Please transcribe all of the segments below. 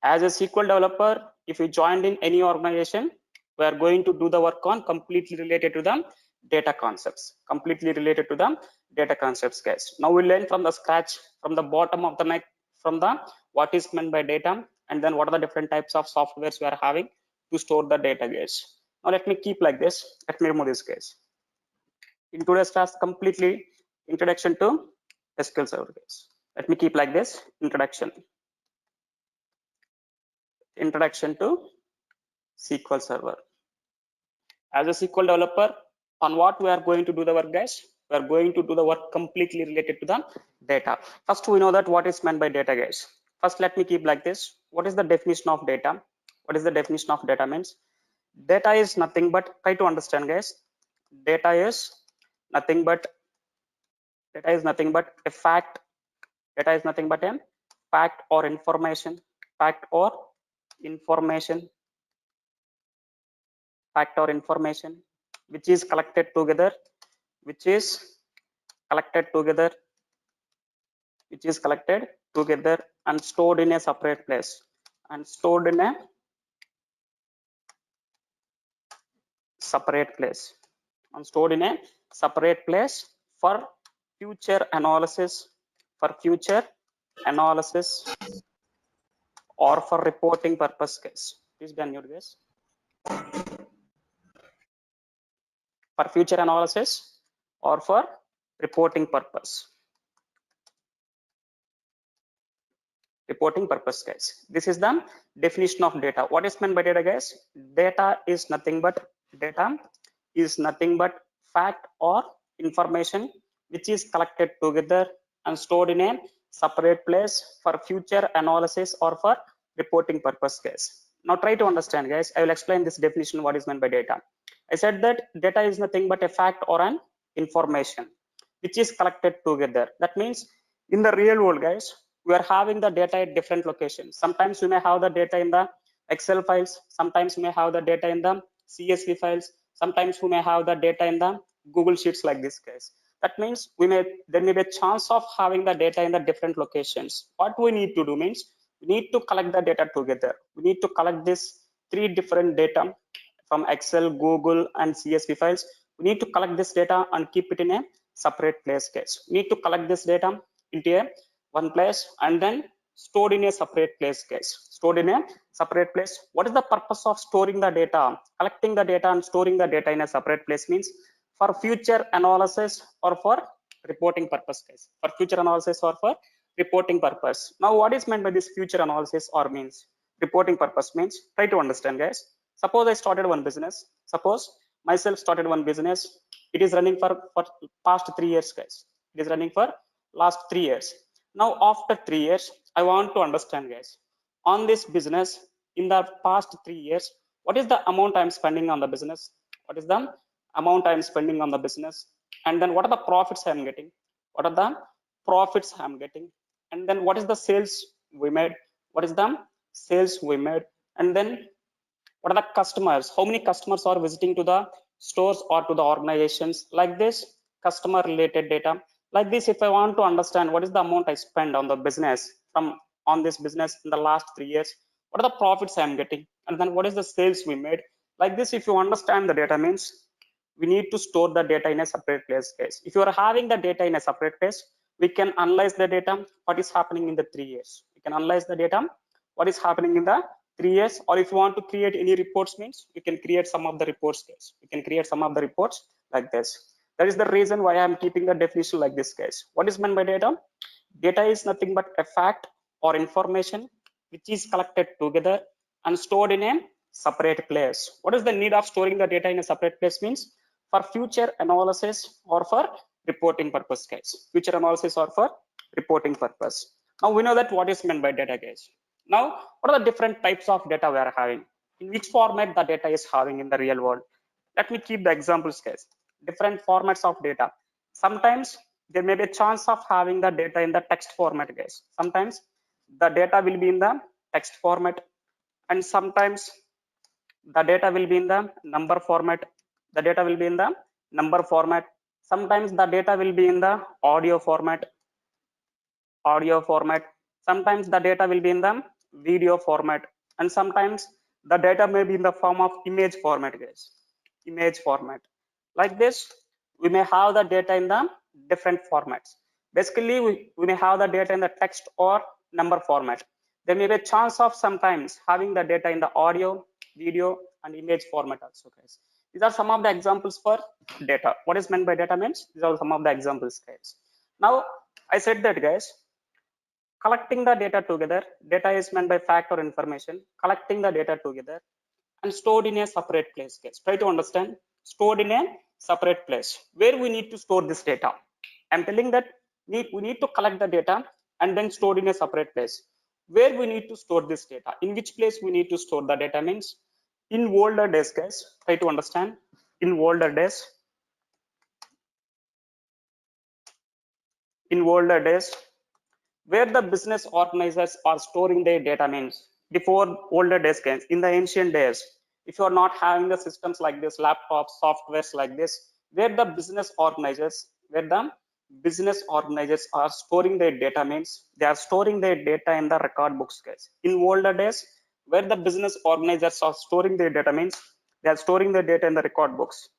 As a SQL developer, if you joined in any organization, we are going to do the work on completely related to the data concepts, guys. Now we learn from the scratch, from the bottom of the neck, from the what is meant by data, and then what are the different types of softwares we are having to store the data, guys. Now let me keep like this. Let me remove this, guys. In today's class, completely introduction to SQL Server, guys. Let me keep like this. Introduction to SQL Server. As a SQL developer, on what we are going to do the work, guys? We are going to do the work completely related to the data. First, we know that what is meant by data, guys. First, let me keep like this. What is the definition of data? What is the definition of data means? Data is nothing but, try to understand, guys. Data is nothing but a fact. Data is nothing but a fact or information. Fact or information which is collected together and stored in a separate place for future analysis or for reporting purpose, guys. Please be unmute, guys. For future analysis or for reporting purpose, guys. This is the definition of data. What is meant by data, guys? Data is nothing but fact or information which is collected together and stored in a separate place for future analysis or for reporting purpose, guys. Now try to understand, guys. I will explain this definition, what is meant by data. I said that data is nothing but a fact or an information which is collected together. That means in the real world, guys, we are having the data at different locations. Sometimes we may have the data in the Excel files. Sometimes we may have the data in the CSV files. Sometimes we may have the data in the Google Sheets like this, guys. That means there may be a chance of having the data in the different locations. What we need to do means we need to collect the data together. We need to collect this 3 different data from Excel, Google, and CSV files. We need to collect this data and keep it in a separate place, guys. We need to collect this data into one place and then stored in a separate place, guys. What is the purpose of storing the data? Collecting the data and storing the data in a separate place means for future analysis or for reporting purpose, guys. Now, what is meant by this future analysis or means reporting purpose means? Try to understand, guys. Suppose I started one business. Suppose myself started one business. It is running for past 3 years, guys. It is running for last 3 years. Now, after 3 years, I want to understand, guys, on this business in the past 3 years, what is the amount I'm spending on the business? And then what are the profits I'm getting? And then what is the sales we made? And then what are the customers? How many customers are visiting to the stores or to the organizations? Like this, customer related data. Like this, if I want to understand what is the amount I spend on the business on this business in the last 3 years, what are the profits I'm getting? And then what is the sales we made? Like this, if you understand the data means we need to store the data in a separate place, guys. If you are having the data in a separate place, we can analyze the data, what is happening in the 3 years. We can analyze the data, what is happening in the 3 years, or if you want to create any reports means we can create some of the reports, guys. Like this. That is the reason why I am keeping the definition like this, guys. What is meant by data? Data is nothing but a fact or information which is collected together and stored in a separate place. What is the need of storing the data in a separate place means? For future analysis or for reporting purpose, guys. Now we know that what is meant by data, guys. Now, what are the different types of data we are having? In which format the data is having in the real world? Let me keep the examples, guys. Different formats of data. Sometimes there may be a chance of having the data in the text format, guys. Sometimes the data will be in the text format, and sometimes the data will be in the number format. Sometimes the data will be in the audio format. Sometimes the data will be in the video format, and sometimes the data may be in the form of image format, guys. Image format. Like this, we may have the data in the different formats. Basically, we may have the data in the text or number format. There may be a chance of sometimes having the data in the audio, video, and image format also, guys. These are some of the examples for data. What is meant by data means? These are some of the examples, guys. Now, I said that, guys, collecting the data together, data is meant by fact or information, collecting the data together and stored in a separate place, guys. Try to understand, stored in a separate place. Where we need to store this data? I'm telling that we need to collect the data and then stored in a separate place. Where we need to store this data? In which place we need to store the data means? In older days, guys, try to understand. In older days, where the business organizers are storing their data means, before older days, guys, in the ancient days, if you are not having the systems like this, laptops, softwares like this, where the business organizers are storing their data means, they are storing their data in the record books, guys. In older days, where the business organizers are storing their data means, they are storing their data in the record books,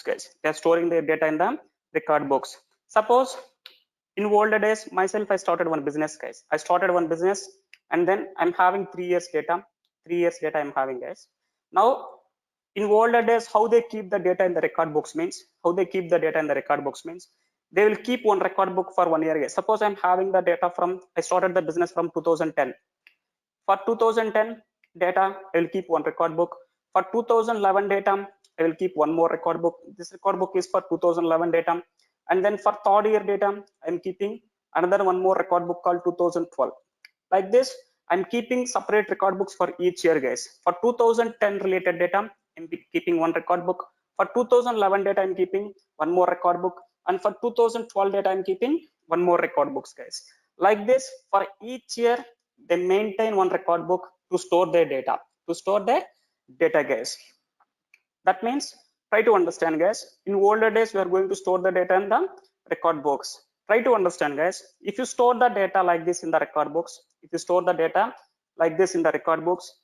guys. They are storing their data in the record books. Suppose in older days, myself, I started one business, guys. I started one business and then I'm having 3 years data. 3 years data I'm having, guys. Now, in older days, how they keep the data in the record books means, they will keep one record book for 1 year, guys. Suppose I'm having the data from, I started the business from 2010. For 2010 data, I will keep one record book. For 2011 data, I will keep one more record book. This record book is for 2011 data. And then for third year data, I'm keeping another one more record book called 2012. Like this, I'm keeping separate record books for each year, guys. For 2010 related data, I'm keeping one record book. For 2011 data, I'm keeping one more record book. And for 2012 data, I'm keeping one more record books, guys. Like this, for each year, they maintain one record book to store their data, guys. That means, try to understand, guys. In older days, we are going to store the data in the record books. Try to understand, guys. If you store the data like this in the record books,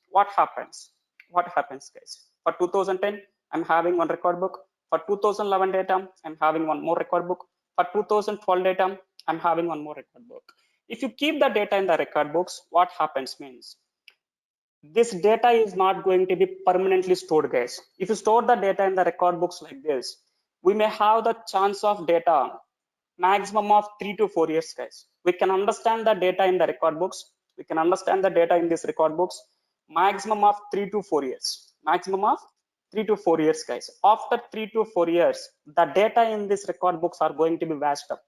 what happens? Guys? For 2010, I'm having one record book. For 2011 data, I'm having one more record book. For 2012 data, I'm having one more record book. If you keep the data in the record books, what happens means, this data is not going to be permanently stored, guys. If you store the data in the record books like this, we may have the chance of data maximum of 3 to 4 years, guys. We can understand the data in the record books. We can understand the data in these record books maximum of 3 to 4 years. Maximum of 3 to 4 years, guys. After 3 to 4 years, the data in these record books are going to be washed up.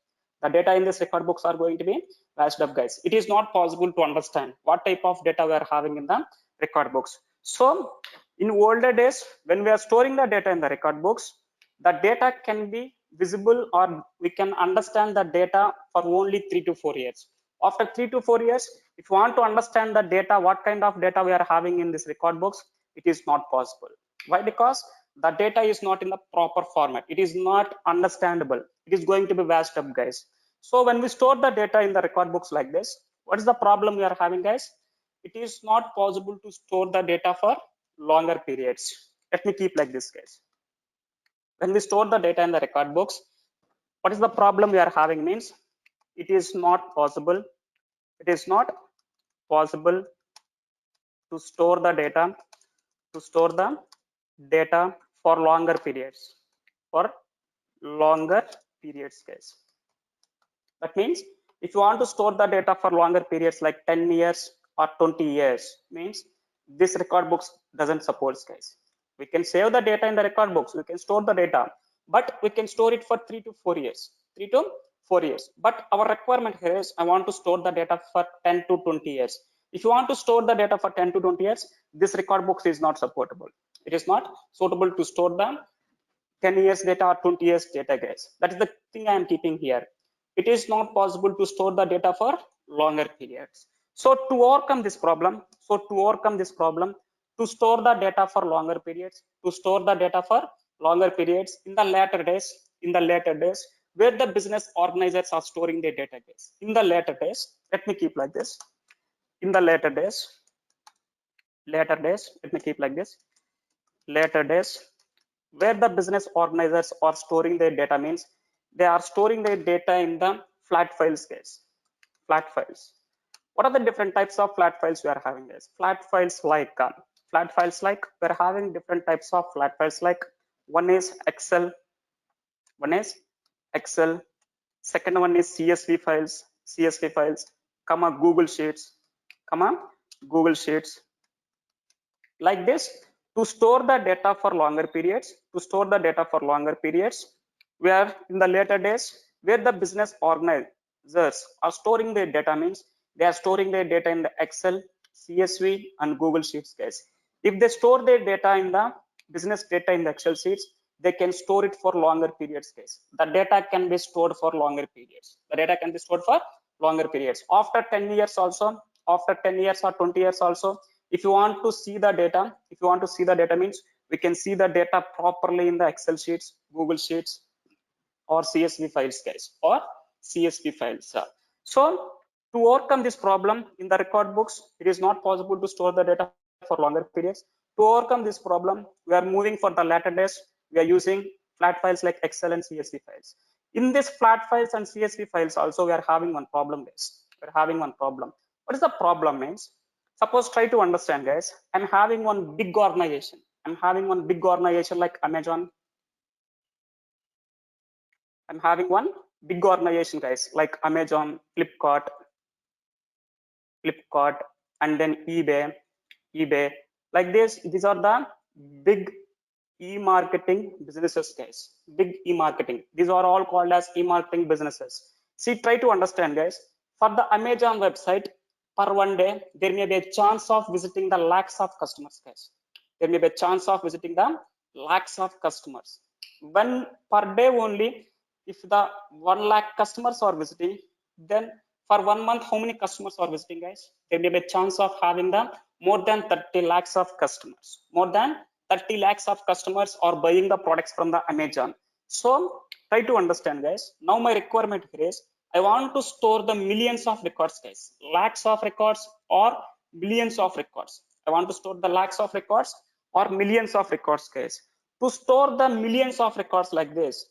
The data in these record books are going to be washed up, guys. It is not possible to understand what type of data we are having in the record books. So in older days, when we are storing the data in the record books, the data can be visible or we can understand the data for only 3 to 4 years. After 3 to 4 years, if you want to understand the data, what kind of data we are having in this record books, it is not possible. Why? Because the data is not in the proper format. It is not understandable. It is going to be washed up, guys. So when we store the data in the record books like this, what is the problem we are having, guys? It is not possible to store the data for longer periods. Let me keep like this, guys. When we store the data in the record books, what is the problem we are having means, it is not possible to store the data for longer periods, guys. That means if you want to store the data for longer periods like 10 years or 20 years means, this record books doesn't support, guys. We can save the data in the record books, we can store the data, but we can store it for 3 to 4 years. But our requirement here is, I want to store the data for 10 to 20 years. If you want to store the data for 10 to 20 years, this record books is not supportable. It is not suitable to store the 10 years data or 20 years data, guys. That is the thing I am keeping here. It is not possible to store the data for longer periods. So to overcome this problem, to store the data for longer periods, in the later days, where the business organizers are storing their database. In the later days, let me keep like this. In the later days, let me keep like this. Later days, where the business organizers are storing their data means they are storing their data in the flat files case. Flat files. What are the different types of flat files we are having? Guys? Flat files like we're having different types of flat files like one is Excel, second one is CSV files, Google Sheets, like this. To store the data for longer periods, we are in the later days where the business organizers are storing their data means they are storing their data in the Excel, CSV and Google Sheets case. If they store their data in the business data in the Excel sheets, they can store it for longer periods case. The data can be stored for longer periods. After 10 years also, after 10 years or 20 years also, if you want to see the data, means we can see the data properly in the Excel sheets, Google Sheets or CSV files guys, or CSV files. So to overcome this problem in the record books, it is not possible to store the data for longer periods. To overcome this problem, we are moving for the latter days. We are using flat files like Excel and CSV files. In this flat files and CSV files also, we are having one problem guys. What is the problem means? Suppose try to understand guys. I'm having one big organization. Like Amazon. I'm having one big organization guys like Amazon, Flipkart, and then eBay. Like this, these are the big e-marketing businesses guys. These are all called as e-marketing businesses. See, try to understand guys. For the Amazon website, per one day, there may be a chance of visiting the lakhs of customers guys. When per day only, if the 1 lakh customers are visiting, then for 1 month, how many customers are visiting guys? There may be a chance of having the more than 30 lakhs of customers. Are buying the products from the Amazon. So try to understand guys. Now my requirement here is I want to store the millions of records guys. Lakhs of records or millions of records. I want to store the lakhs of records or millions of records guys. To store the millions of records like this,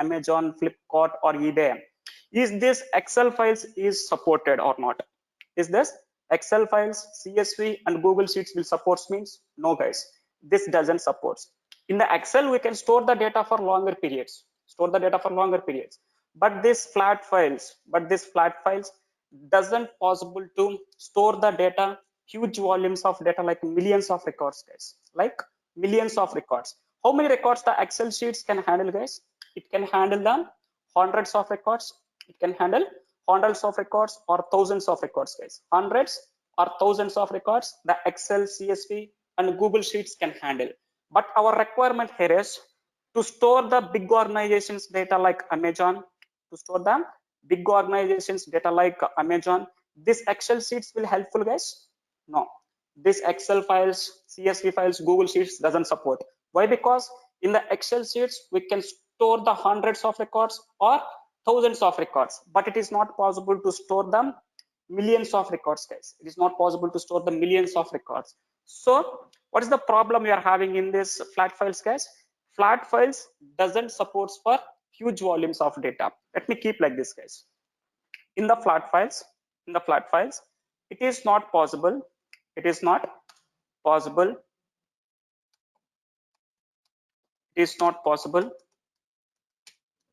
Amazon, Flipkart or eBay, is this Excel files is supported or not? Is this Excel files, CSV and Google Sheets will support means? No guys, this doesn't support. In the Excel, we can store the data for longer periods, but this flat files doesn't possible to store the data, huge volumes of data like millions of records guys, How many records the Excel sheets can handle guys? It can handle the hundreds of records. Or thousands of records guys. Hundreds or thousands of records the Excel, CSV and Google Sheets can handle. But our requirement here is to store the big organizations data like Amazon, this Excel sheets will helpful guys? No. This Excel files, CSV files, Google Sheets doesn't support. Why? Because in the Excel sheets, we can store the hundreds of records or thousands of records, but it is not possible to store them millions of records guys. So what is the problem we are having in this flat files guys? Flat files doesn't support for huge volumes of data. Let me keep like this guys. In the flat files, it is not possible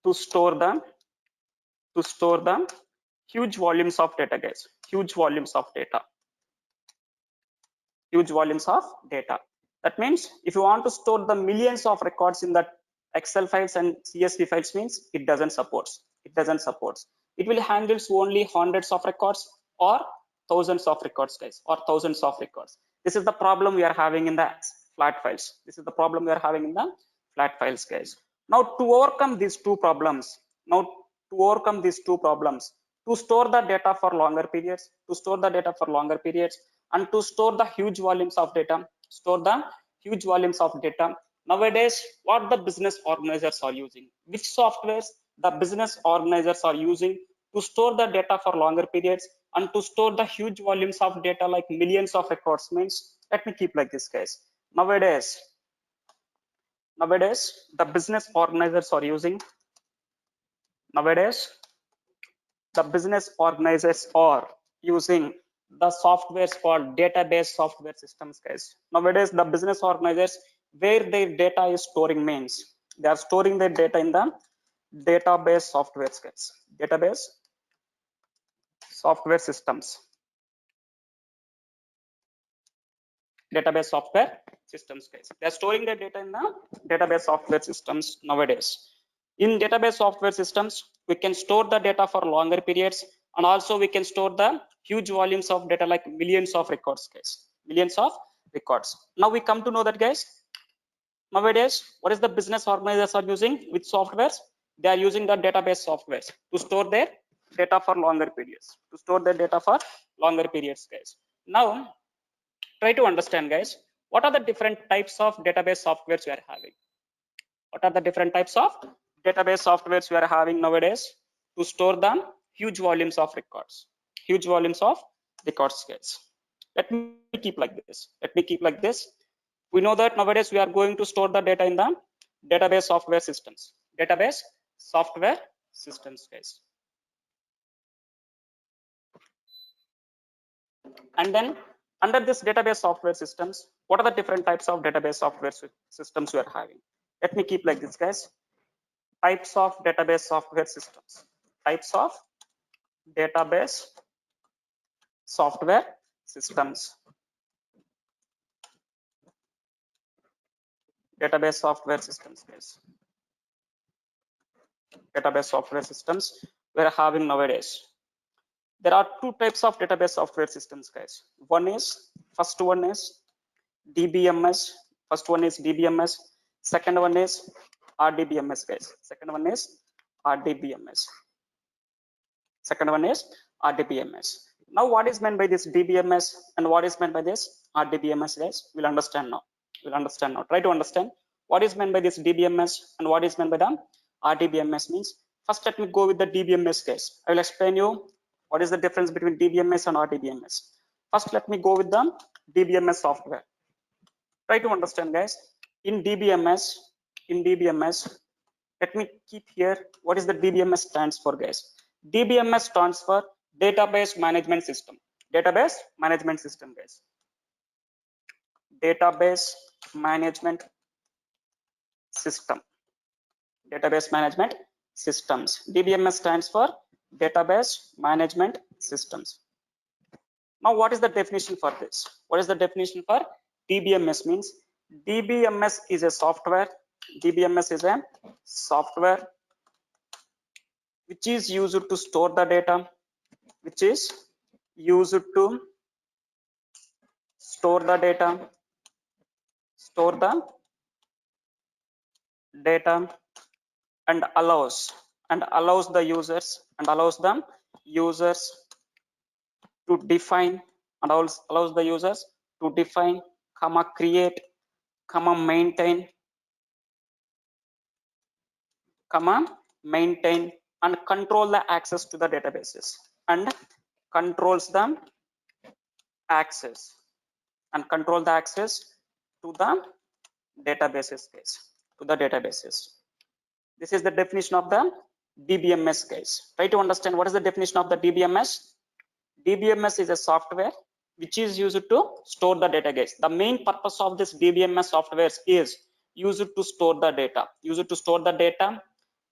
to store the huge volumes of data guys. Huge volumes of data. That means if you want to store the millions of records in that Excel files and CSV files means it doesn't support. It will handle only hundreds of records or thousands of records guys, This is the problem we are having in the flat files. Guys. Now to overcome these two problems, to store the data for longer periods, and to store the huge volumes of data, Nowadays, what the business organizers are using, which softwares the business organizers are using to store the data for longer periods and to store the huge volumes of data like millions of records means, let me keep like this, guys. Nowadays, the business organizers are using, nowadays, the business organizers are using the softwares called database software systems, guys. Nowadays, the business organizers where their data is storing means they are storing their data in the database softwares, guys. Database software systems. Database software systems, guys. They are storing their data in the database software systems nowadays. In database software systems, we can store the data for longer periods, and also we can store the huge volumes of data like millions of records, guys. Millions of records. Now we come to know that, guys, nowadays, what is the business organizers are using with softwares? They are using the database softwares to store their data for longer periods. To store their data for longer periods, guys. Now, try to understand, guys, what are the different types of database softwares we are having? What are the different types of database softwares we are having nowadays to store the huge volumes of records? Huge volumes of records, guys. Let me keep like this. Let me keep like this. We know that nowadays we are going to store the data in the database software systems. Database software systems, guys. And then under this database software systems, what are the different types of database software systems we are having? Let me keep like this, guys. Types of database software systems. Types of database software systems. Database software systems, guys. Database software systems we are having nowadays. There are two types of database software systems, guys. First one is DBMS. First one is DBMS. Second one is Rdbms, guys. Second one is Rdbms. Second one is Rdbms. Now, what is meant by this DBMS and what is meant by this Rdbms, guys? We'll understand now. We'll understand now. Try to understand what is meant by this DBMS and what is meant by the Rdbms means. First, let me go with the DBMS, guys. I will explain you what is the difference between DBMS and Rdbms. First, let me go with the DBMS software. Try to understand, guys. In DBMS, let me keep here what is the DBMS stands for, guys. DBMS stands for database management system. Database management system, guys. Database management system. Database management systems. DBMS stands for database management systems. Now, what is the definition for this? What is the definition for DBMS means? DBMS is a software. DBMS is a software which is used to store the data, which is used to store the data and allows the users to define and allows the users to define, create, maintain, and control the access to the databases and controls the access to the databases, guys. To the databases. This is the definition of the DBMS, guys. Try to understand what is the definition of the DBMS. DBMS is a software which is used to store the data, guys. The main purpose of this DBMS software is used to store the data.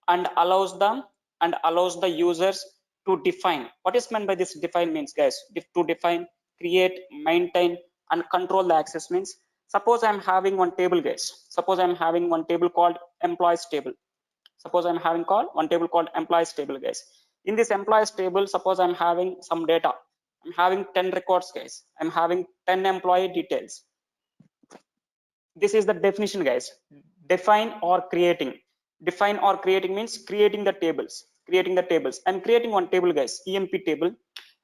And allows the users to define. What is meant by this define means, guys? To define, create, maintain, and control the access means. Suppose I'm having one table, guys. Suppose I'm having one table called employees table. Employees table, guys. In this employees table, suppose I'm having some data. I'm having 10 records, guys. I'm having 10 employee details. This is the definition, guys. Define or creating means creating the tables. I'm creating one table, guys, emp table.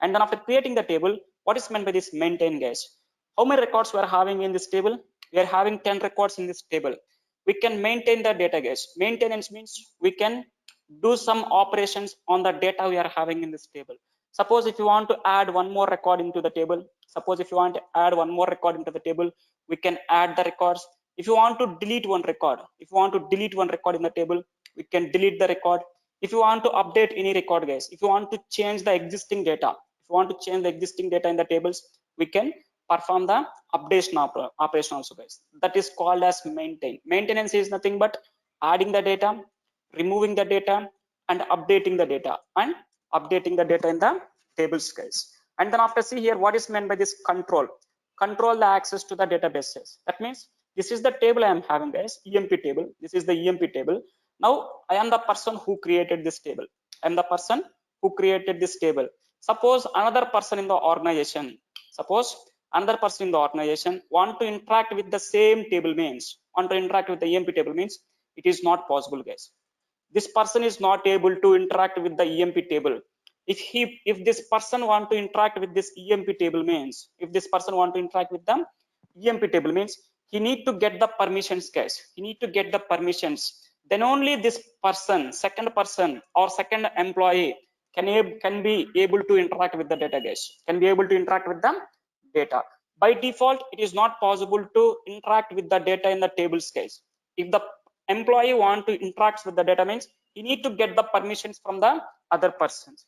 And then after creating the table, what is meant by this maintain, guys? How many records we are having in this table? We are having 10 records in this table. we can maintain the data, guys. Maintenance means we can do some operations on the data we are having in this table. Suppose if you want to add one more record into the table, we can add the records. If you want to delete one record, in the table, we can delete the record. If you want to update any record, guys, if you want to change the existing data, in the tables, we can perform the updation operation also, guys. That is called as maintain. Maintenance is nothing but adding the data, removing the data, and updating the data, in the tables, guys. And then after, see here, what is meant by this control the access to the databases. That means this is the table I am having, guys, EMP table. This is the EMP table. Now I am the person who created this table. Suppose another person in the organization, want to interact with the same table means, EMP table means, it is not possible, guys. This person is not able to interact with the EMP table. If this person want to interact with this EMP table means, he need to get the permissions, guys. Then only this person, second person or second employee can be able to interact with the data, guys. By default, it is not possible to interact with the data in the tables, guys. If the employee want to interact with the data means, he need to get the permissions from the other persons.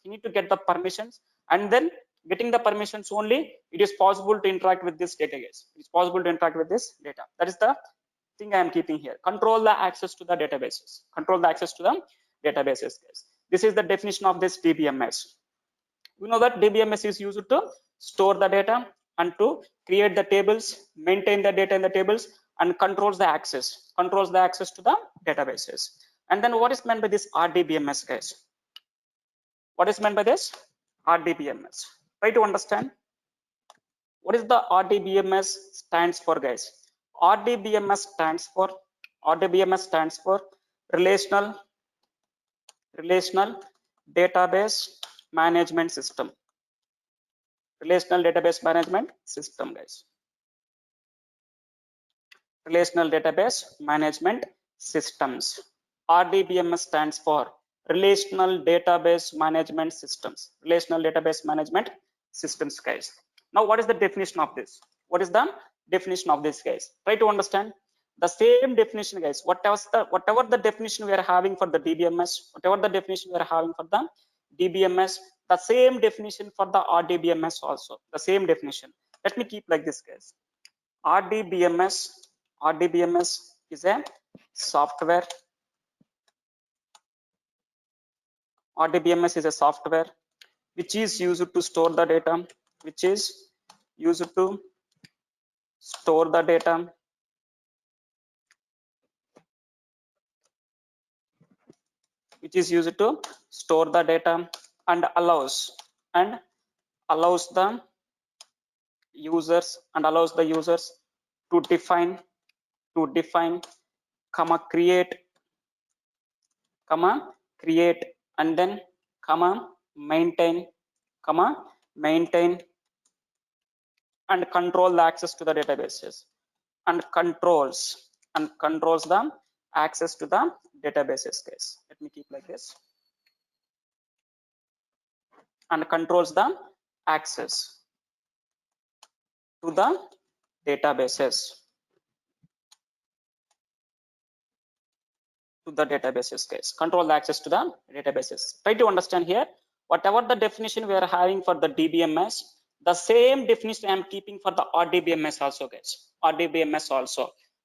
And then getting the permissions only, it is possible to interact with this data, guys. That is the thing I am keeping here. Control the access to the databases. Guys. This is the definition of this DBMS. We know that DBMS is used to store the data and to create the tables, maintain the data in the tables, and controls the access to the databases. And then what is meant by this RDBMS, guys? RDBMS. Try to understand what is the RDBMS stands for, guys. RDBMS stands for relational database management system. Guys. Relational database management systems. RDBMS stands for relational database management systems. Guys. Now what is the definition of this? Guys? Try to understand the same definition, guys. Whatever the definition we are having for the DBMS, the same definition for the RDBMS also. The same definition. Let me keep like this, guys. RDBMS is a software. RDBMS is a software which is used to store the data. And allows the users to define, create, and then maintain and control the access to the databases, and controls the access to the databases, guys. Let me keep like this. And controls the access to the databases. Guys. Control the access to the databases. Try to understand here. Whatever the definition we are having for the DBMS, the same definition I am keeping for the RDBMS also, guys.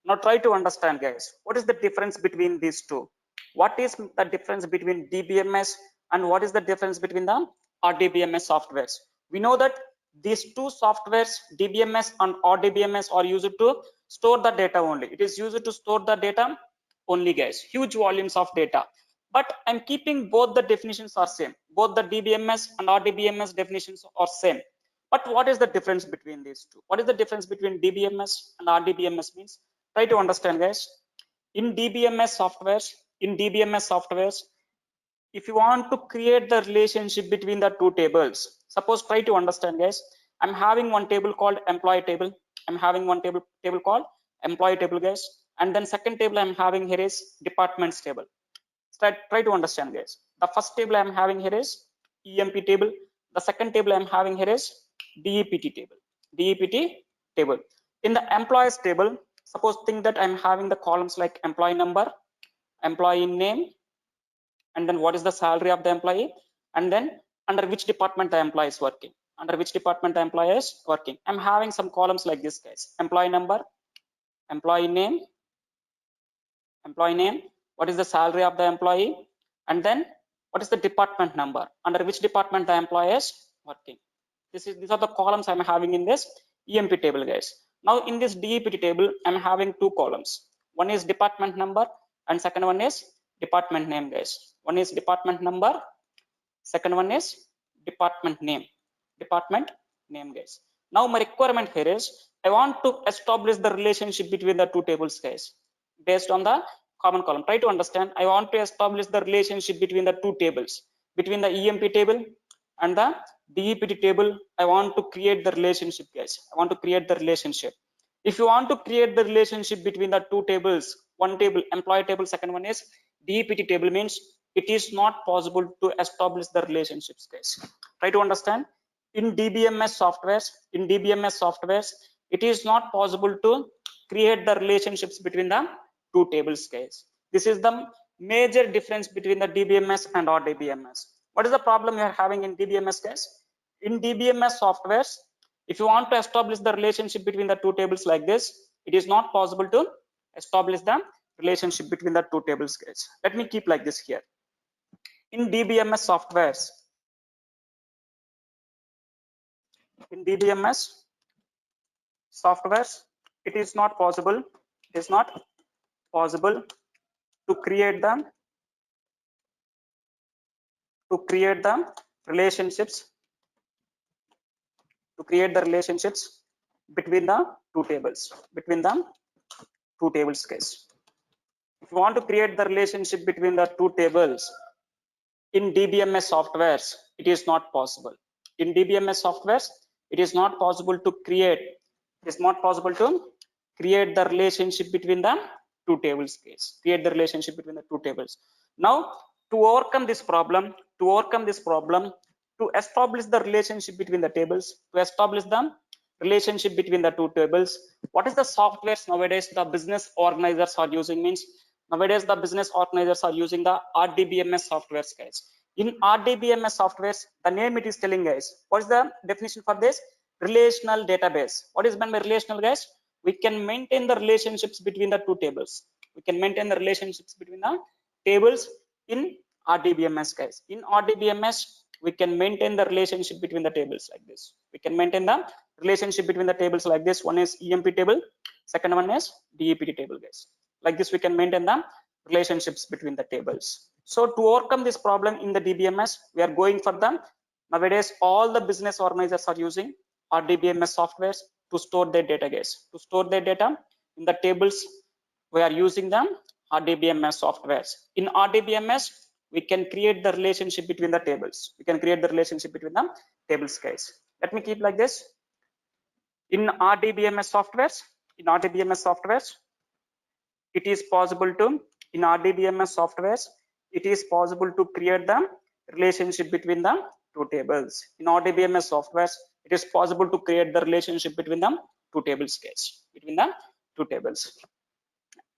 Now try to understand, guys, what is the difference between these two? What is the difference between DBMS and what is the difference between the RDBMS softwares? We know that these two softwares, DBMS and RDBMS, are used to store the data only. It is used to store the data only, guys. Huge volumes of data. But I'm keeping both the definitions are same. Both the DBMS and RDBMS definitions are same. But what is the difference between these two? What is the difference between DBMS and RDBMS means? Try to understand, guys. In DBMS softwares, if you want to create the relationship between the two tables, suppose, try to understand, guys. I'm having one table called employee table. Guys. and then second table I'm having here is departments table. Try to understand, guys. The first table I'm having here is EMP table. The second table I'm having here is DEPT table. DEPT table. In the employees table, suppose think that I'm having the columns like employee number, employee name, and then what is the salary of the employee, and then under which department the employee is working. Under which department the employee is working. I'm having some columns like this, guys. Employee number, employee name, what is the salary of the employee, and then what is the department number, under which department the employee is working. These are the columns I'm having in this EMP table, guys. Now in this DEPT table, I'm having two columns. One is department number and second one is department name, guys. One is department number, second one is department name. Guys. Now my requirement here is I want to establish the relationship between the two tables, guys, based on the common column. Try to understand. I want to establish the relationship between the two tables, between the EMP table and the DEPT table. I want to create the relationship, guys. I want to create the relationship. If you want to create the relationship between the two tables, one table employee table, second one is DEPT table, means it is not possible to establish the relationships, guys. Try to understand. In DBMS softwares, it is not possible to create the relationships between the two tables, guys. This is the major difference between the DBMS and Rdbms. What is the problem you are having in DBMS, guys? In DBMS softwares, if you want to establish the relationship between the two tables like this, it is not possible to establish the relationship between the two tables, guys. Let me keep like this here. In DBMS softwares, it is not possible to create the relationships between the two tables, guys. If you want to create the relationship between the two tables in DBMS softwares, it is not possible. In DBMS softwares, it is not possible to create the relationship between the two tables, guys. Create the relationship between the two tables. Now, to overcome this problem, to establish the relationship between the tables, what is the softwares nowadays the business organizers are using? Means nowadays the business organizers are using the Rdbms softwares, guys. In Rdbms softwares, the name it is telling, guys. What is the definition for this? Relational database. What is meant by relational, guys? We can maintain the relationships between the two tables. In Rdbms, guys. In Rdbms, we can maintain the relationship between the tables like this. One is EMP table, second one is DEPT table, guys. Like this, we can maintain the relationships between the tables. So to overcome this problem in the DBMS, we are going for them. Nowadays, all the business organizers are using Rdbms softwares to store their data, guys. To store their data in the tables, we are using them Rdbms softwares. In Rdbms, we can create the relationship between the tables. Guys. Let me keep like this. In Rdbms softwares, it is possible to create the relationship between the two tables. In Dbms softwares, it is possible to create the relationship between the two tables, guys.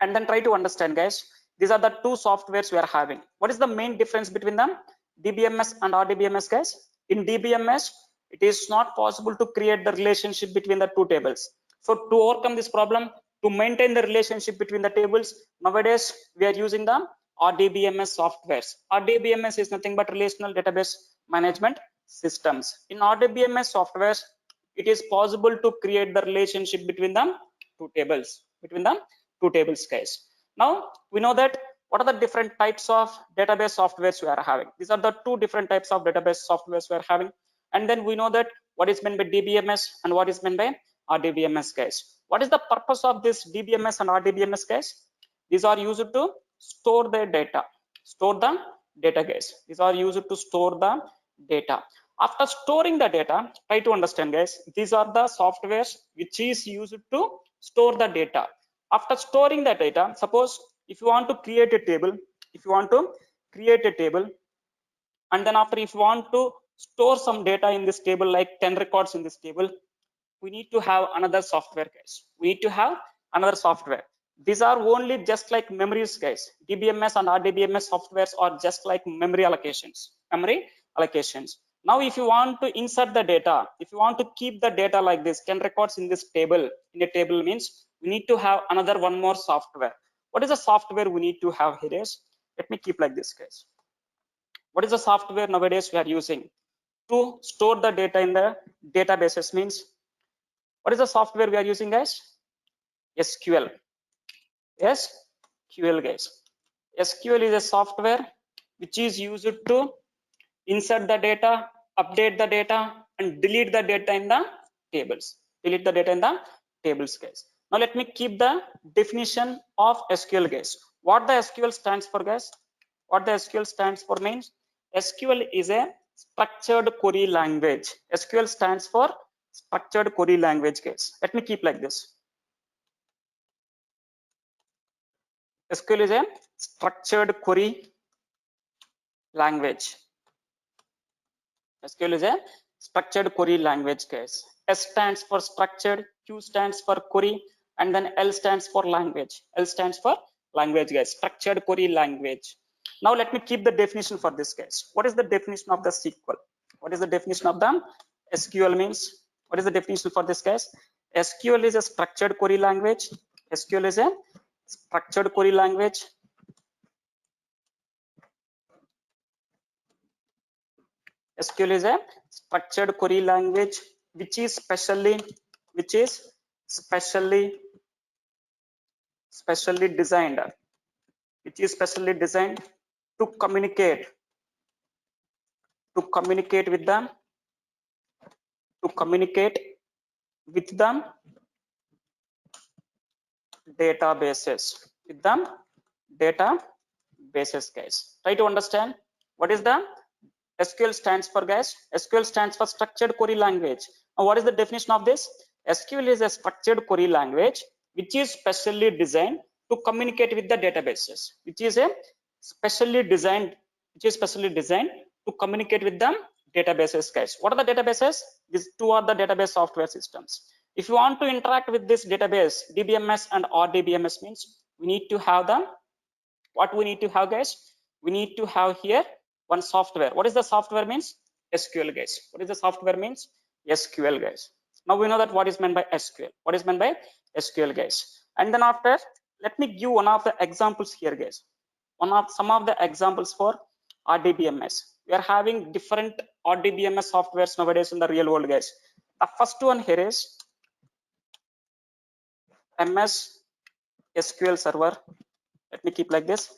And then try to understand, guys. These are the two softwares we are having. What is the main difference between them? DBMS and Rdbms, guys. In DBMS, it is not possible to create the relationship between the two tables. So to overcome this problem, to maintain the relationship between the tables, nowadays we are using the Rdbms softwares. Rdbms is nothing but relational database management systems. In Rdbms softwares, it is possible to create the relationship between the two tables. Guys. Now we know that what are the different types of database softwares we are having. These are the two different types of database softwares we are having. And then we know that what is meant by DBMS and what is meant by Rdbms, guys. What is the purpose of this DBMS and Rdbms, guys? These are used to store the data. Guys. These are used to store the data. After storing the data, try to understand, guys. These are the softwares which is used to store the data. After storing the data, suppose if you want to create a table, and then after if you want to store some data in this table, like 10 records in this table, we need to have another software, guys. We need to have another software. These are only just like memories, guys. Dbms and Rdbms softwares are just like memory allocations. Now, if you want to insert the data, if you want to keep the data like this, 10 records in this table, in a table means we need to have another one more software. What is the software we need to have here is, let me keep like this, guys. What is the software nowadays we are using to store the data in the databases means, what is the software we are using, guys? SQL. SQL, guys. SQL is a software which is used to insert the data, update the data, and delete the data in the tables. Guys. Now let me keep the definition of SQL, guys. What the SQL stands for, guys? What the SQL stands for means, SQL is a structured query language. SQL stands for structured query language, guys. Let me keep like this. SQL is a structured query language. SQL is a structured query language, guys. S stands for structured, Q stands for query, and then L stands for language. L stands for language, guys. Structured query language. Now let me keep the definition for this, guys. What is the definition of the SQL? What is the definition of the SQL means? What is the definition for this, guys? SQL is a structured query language. SQL is a structured query language. SQL is a structured query language which is specially designed to communicate with the databases, guys. Try to understand what is the SQL stands for, guys. SQL stands for structured query language. Now what is the definition of this? SQL is a structured query language which is specially designed to communicate with the databases, which is specially designed to communicate with the databases, guys. What are the databases? These two are the database software systems. If you want to interact with this database, Dbms and Rdbms means we need to have them. What we need to have, guys? We need to have here one software. What is the software means? SQL, guys. What is the software means? SQL, guys. Now we know that what is meant by SQL. What is meant by SQL, guys? And then after, let me give one of the examples here, guys. Some of the examples for Rdbms. We are having different Rdbms softwares nowadays in the real world, guys. The first one here is Ms Sql Server. Let me keep like this.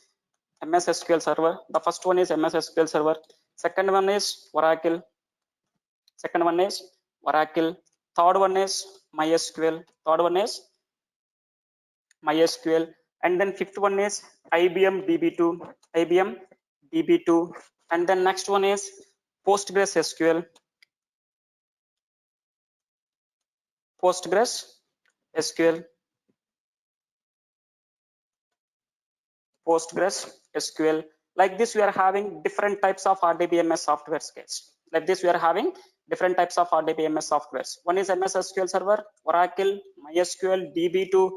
Ms Sql Server. The first one is Ms Sql Server. Second one is Oracle. Third one is MySQL. And then fifth one is IBM DB2. And then next one is PostgreSQL. PostgreSQL. Like this, we are having different types of Rdbms softwares, guys. Like this, we are having different types of Rdbms softwares. One is Ms SQL Server, Oracle, MySQL, DB2,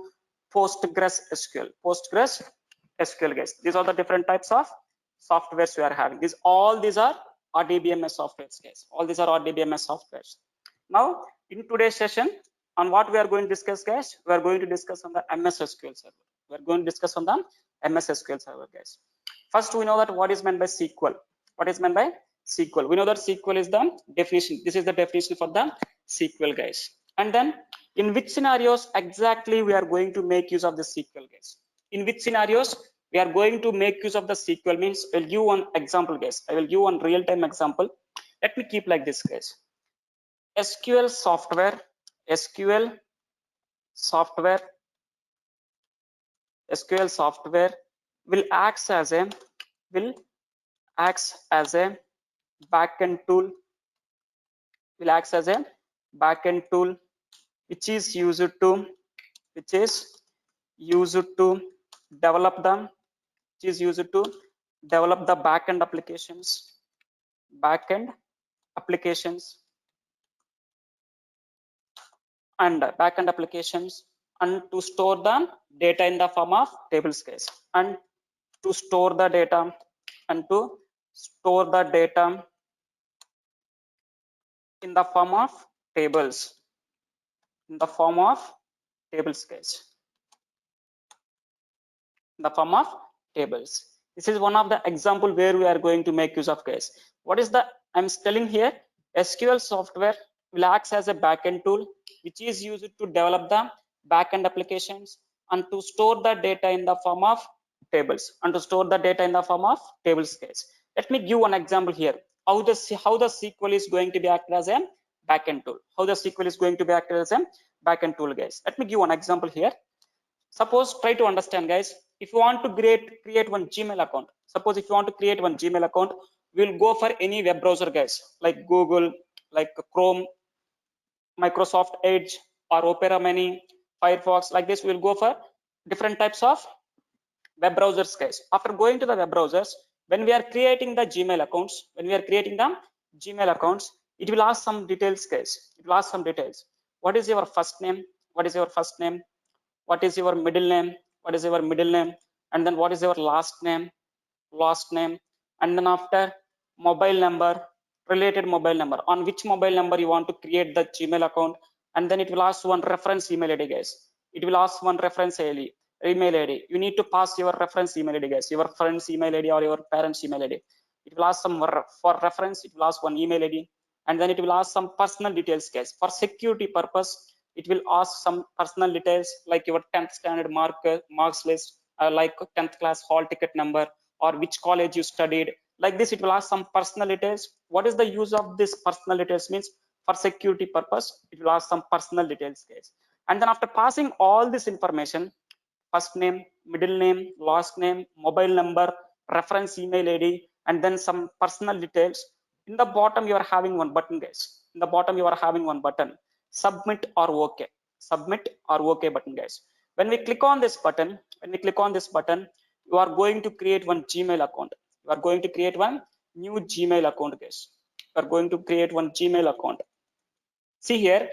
PostgreSQL, guys. These are the different types of softwares we are having. All these are Rdbms softwares, guys. All these are Rdbms softwares. Now, in today's session, on what we are going to discuss, guys? We are going to discuss on the Ms SQL Server. We are going to discuss on the Ms SQL Server, guys. First, we know that what is meant by SQL. What is meant by SQL? We know that SQL is the definition. This is the definition for the SQL, guys. And then, in which scenarios exactly we are going to make use of the SQL, guys? In which scenarios we are going to make use of the SQL means, I'll give one example, guys. I will give one real-time example. Let me keep like this, guys. SQL software will act as a backend tool. Which is used used to develop them, which is used to develop the backend applications, and to store the data in the form of tables case, and to store the data in the form of tables, case, in the form of tables. This is one of the example where we are going to make use of case. What is the I'm telling here? SQL software will act as a backend tool which is used to develop the backend applications and to store the data in the form of tables case. Let me give one example here. How the SQL is going to be acted as a backend tool. Guys. Let me give one example here. Suppose, try to understand, guys. If you want to create one Gmail account, we'll go for any web browser, guys, like Google, like Chrome, Microsoft Edge, or Opera Mini, Firefox. Like this, we'll go for different types of web browsers, guys. After going to the web browsers, when we are creating the Gmail accounts, it will ask some details, guys. What is your first name? What is your middle name? And then what is your last name? And then after mobile number, related mobile number, on which mobile number you want to create the Gmail account. And then it will ask one reference email ID, guys. Email ID. You need to pass your reference email ID, guys, your friend's email ID or your parents' email ID. It will ask some for reference, it will ask one email ID, and then it will ask some personal details, guys. For security purpose, it will ask some personal details like your 10th standard marks list, like 10th class hall ticket number, or which college you studied. Like this, it will ask some personal details. What is the use of this personal details? Means for security purpose, it will ask some personal details, guys. And then after passing all this information, first name, middle name, last name, mobile number, reference email ID, and then some personal details. In the bottom, you are having one button, guys. Submit or OK. Button, guys. When we click on this button, you are going to create one Gmail account. New Gmail account, guys. See here,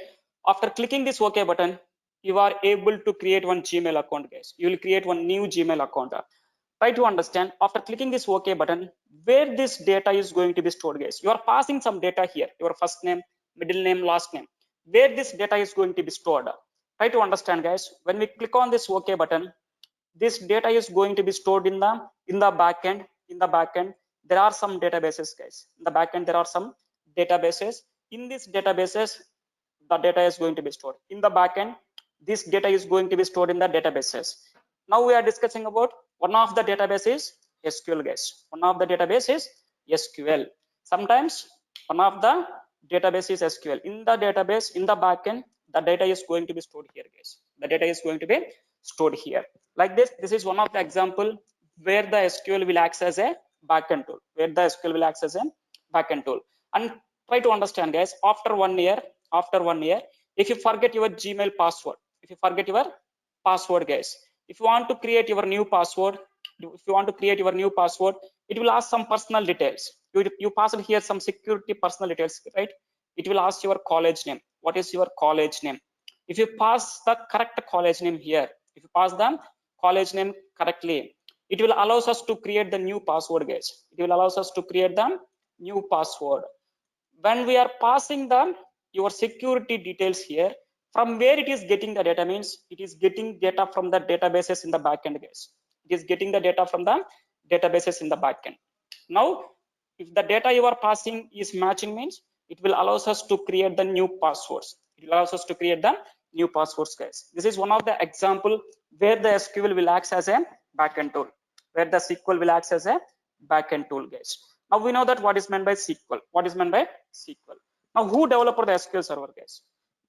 after clicking this OK button, you are able to create one Gmail account, guys. You will create one new Gmail account. Try to understand, after clicking this OK button, where this data is going to be stored, guys. You are passing some data here, your first name, middle name, last name. Where this data is going to be stored. Try to understand, guys. When we click on this OK button, this data is going to be stored in the backend. There are some databases, guys. In the backend, there are some databases. In these databases, the data is going to be stored. In the backend, this data is going to be stored in the databases. Now we are discussing about one of the databases, SQL, guys. Sometimes one of the database is SQL. In the database, in the backend, the data is going to be stored here, guys. Like this is one of the example where the SQL will act as a backend tool. And try to understand, guys, after one year, if you forget your Gmail password, guys, if you want to create your new password, it will ask some personal details. You passed here some security personal details, right? It will ask your college name. What is your college name? If you pass the correct college name here, correctly, it will allow us to create the new password, guys. When we are passing your security details here, from where it is getting the data means it is getting data from the databases in the backend, guys. Now, if the data you are passing is matching means it will allow us to create the new passwords. Guys. This is one of the example where the SQL will act as a backend tool. Guys. Now we know that what is meant by SQL. Now who developed the SQL Server, guys?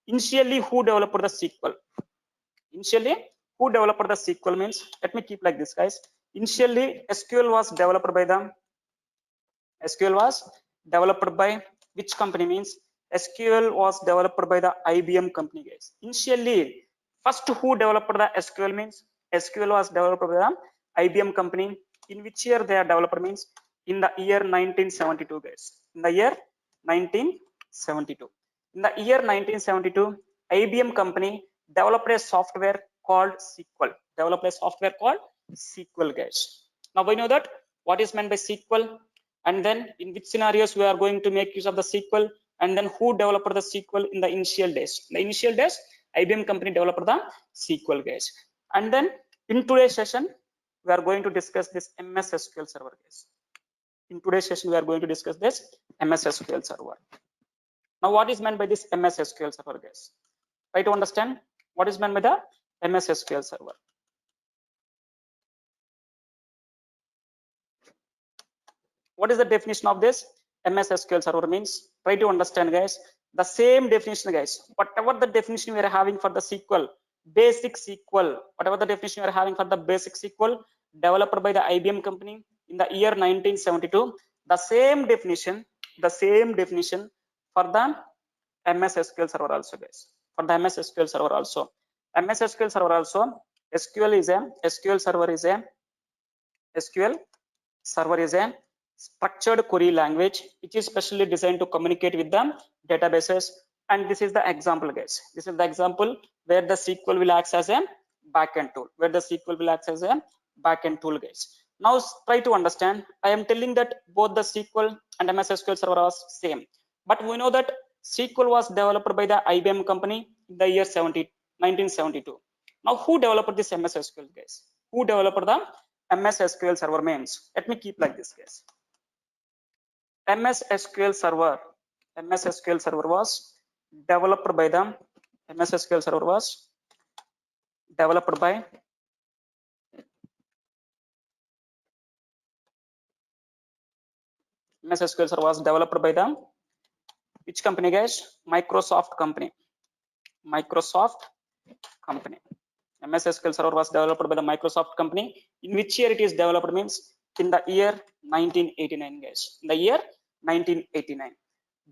Initially, who developed the SQL? Means, let me keep like this, guys. Initially, SQL was developed by which company? Means SQL was developed by the IBM company, guys. Initially, first who developed the SQL means SQL was developed by the IBM company. In which year they are developed means in the year 1972, guys. In the year 1972. In the year 1972, IBM company developed a software called SQL. Developed a software called SQL, guys. Now we know that what is meant by SQL, and then in which scenarios we are going to make use of the SQL, and then who developed the SQL in the initial days. In the initial days, IBM company developed the SQL, guys. And then in today's session, we are going to discuss this MS SQL Server, guys. In today's session, we are going to discuss this MS SQL Server. Now, what is meant by this MS SQL Server, guys? Try to understand what is meant by the MS SQL Server. What is the definition of this MS SQL Server means? Try to understand, guys. The same definition, guys. Whatever the definition we are having for the SQL, basic SQL, whatever the definition we are having for the basic SQL developed by the IBM company in the year 1972, the same definition for the MS SQL Server also, guys. For the MS SQL Server also, MS SQL Server also, SQL Server is a structured query language which is specially designed to communicate with the databases. And this is the example, guys. This is the example where the SQL will act as a backend tool. Guys. Now try to understand. I am telling that both the SQL and MS SQL Server are same, but we know that SQL was developed by the IBM company in the year 1972. Now who developed this MS SQL, guys? Who developed the MS SQL Server means? Let me keep like this, guys. MS SQL Server was developed by the MS SQL Server was developed by MS SQL Server was developed by the which company, guys? Microsoft company. MS SQL Server was developed by the Microsoft company. In which year it is developed means in the year 1989, guys. In the year 1989.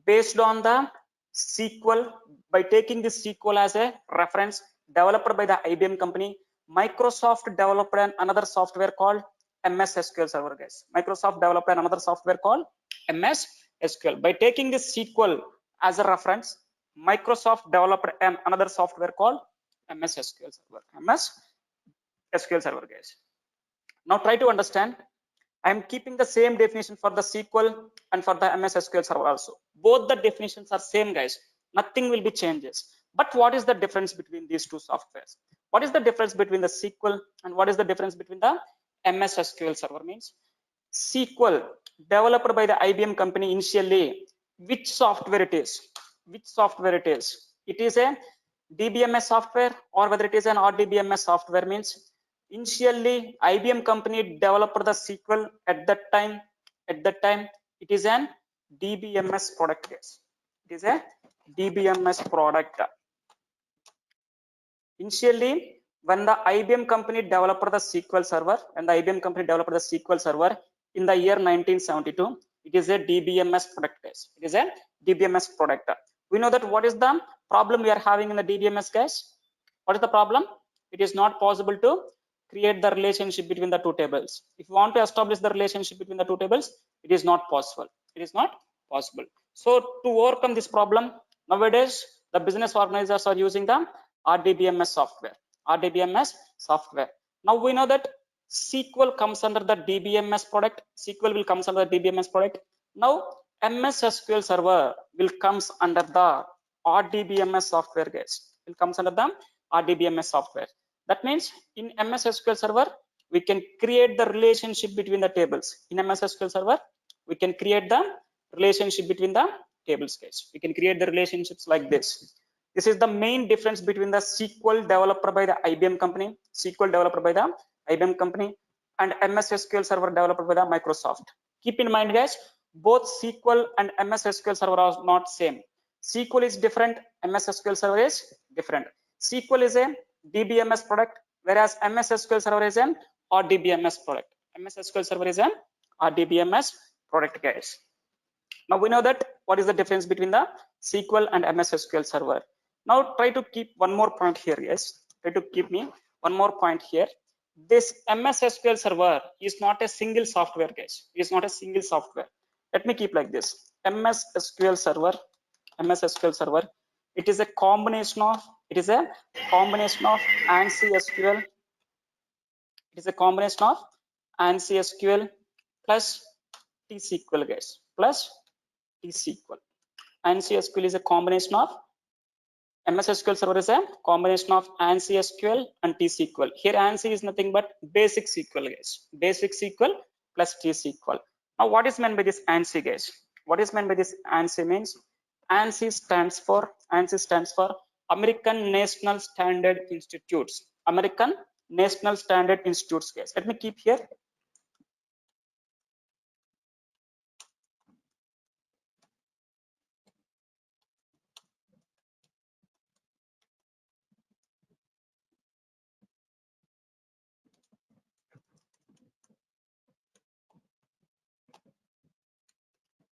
Based on the SQL, by taking this SQL as a reference, developed by the IBM company, Microsoft developed another software called MS SQL Server, guys. Microsoft developed another software called MS SQL. By taking this SQL as a reference, Microsoft developed another software called MS SQL Server, guys. Now try to understand. I am keeping the same definition for the SQL and for the MS SQL Server also. Both the definitions are same, guys. Nothing will be changes. But what is the difference between these two softwares? What is the difference between the SQL and what is the difference between the MS SQL Server means? SQL developed by the IBM company initially, which software it is? It is a DBMS software or whether it is an RDBMS software means. Initially, IBM company developed the SQL at that time. It is an DBMS product, guys. It is a DBMS product. Initially, when the IBM company developed the SQL Server, in the year 1972, it is a DBMS product, guys. It is a DBMS product. We know that what is the problem we are having in the DBMS, guys? What is the problem? It is not possible to create the relationship between the two tables. If you want to establish the relationship between the two tables, it is not possible. So to overcome this problem, nowadays the business organizers are using the RDBMS software. Now we know that SQL comes under the DBMS product. Now MS SQL Server will comes under the RDBMS software, guys. That means in MS SQL Server, we can create the relationship between the tables. In MS SQL Server, we can create the relationship between the tables, guys. We can create the relationships like this. This is the main difference between the SQL developed by the IBM company, and MS SQL Server developed by the Microsoft. Keep in mind, guys, both SQL and MS SQL Server are not same. SQL is different, MS SQL Server is different. SQL is a DBMS product, whereas MS SQL Server is an RDBMS product. Guys. Now we know that what is the difference between the SQL and MS SQL Server. Now try to keep one more point here, guys. Try to keep me one more point here. this MS SQL Server is not a single software, guys. It is not a single software. Let me keep like this. MS SQL Server, MS SQL Server. It is a combination of ANSI SQL. It is a combination of ANSI SQL plus T Sql, guys. Plus T Sql. ANSI SQL is a combination of MS SQL Server is a combination of ANSI SQL and T Sql. Here ANSI is nothing but basic SQL, guys. Basic SQL plus T Sql. Now what is meant by this ANSI, guys? What is meant by this ANSI means ANSI stands for American National Standard Institutes. American National Standard Institutes, guys. Let me keep here.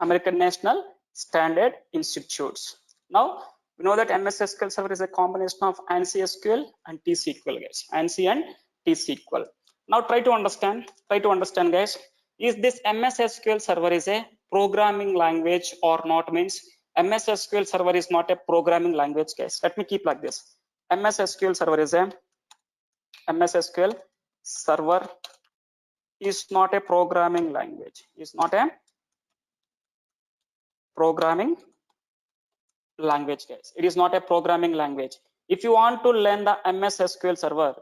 American National Standard Institutes. Now we know that MS SQL Server is a combination of ANSI SQL and T Sql, guys. ANSI and T Sql. Now try to understand, guys. Is this MS SQL Server is a programming language or not? Means MS SQL Server is not a programming language, guys. Let me keep like this. MS SQL Server is a not a programming language. Is not a programming language, guys. It is not a programming language. If you want to learn the MS SQL Server,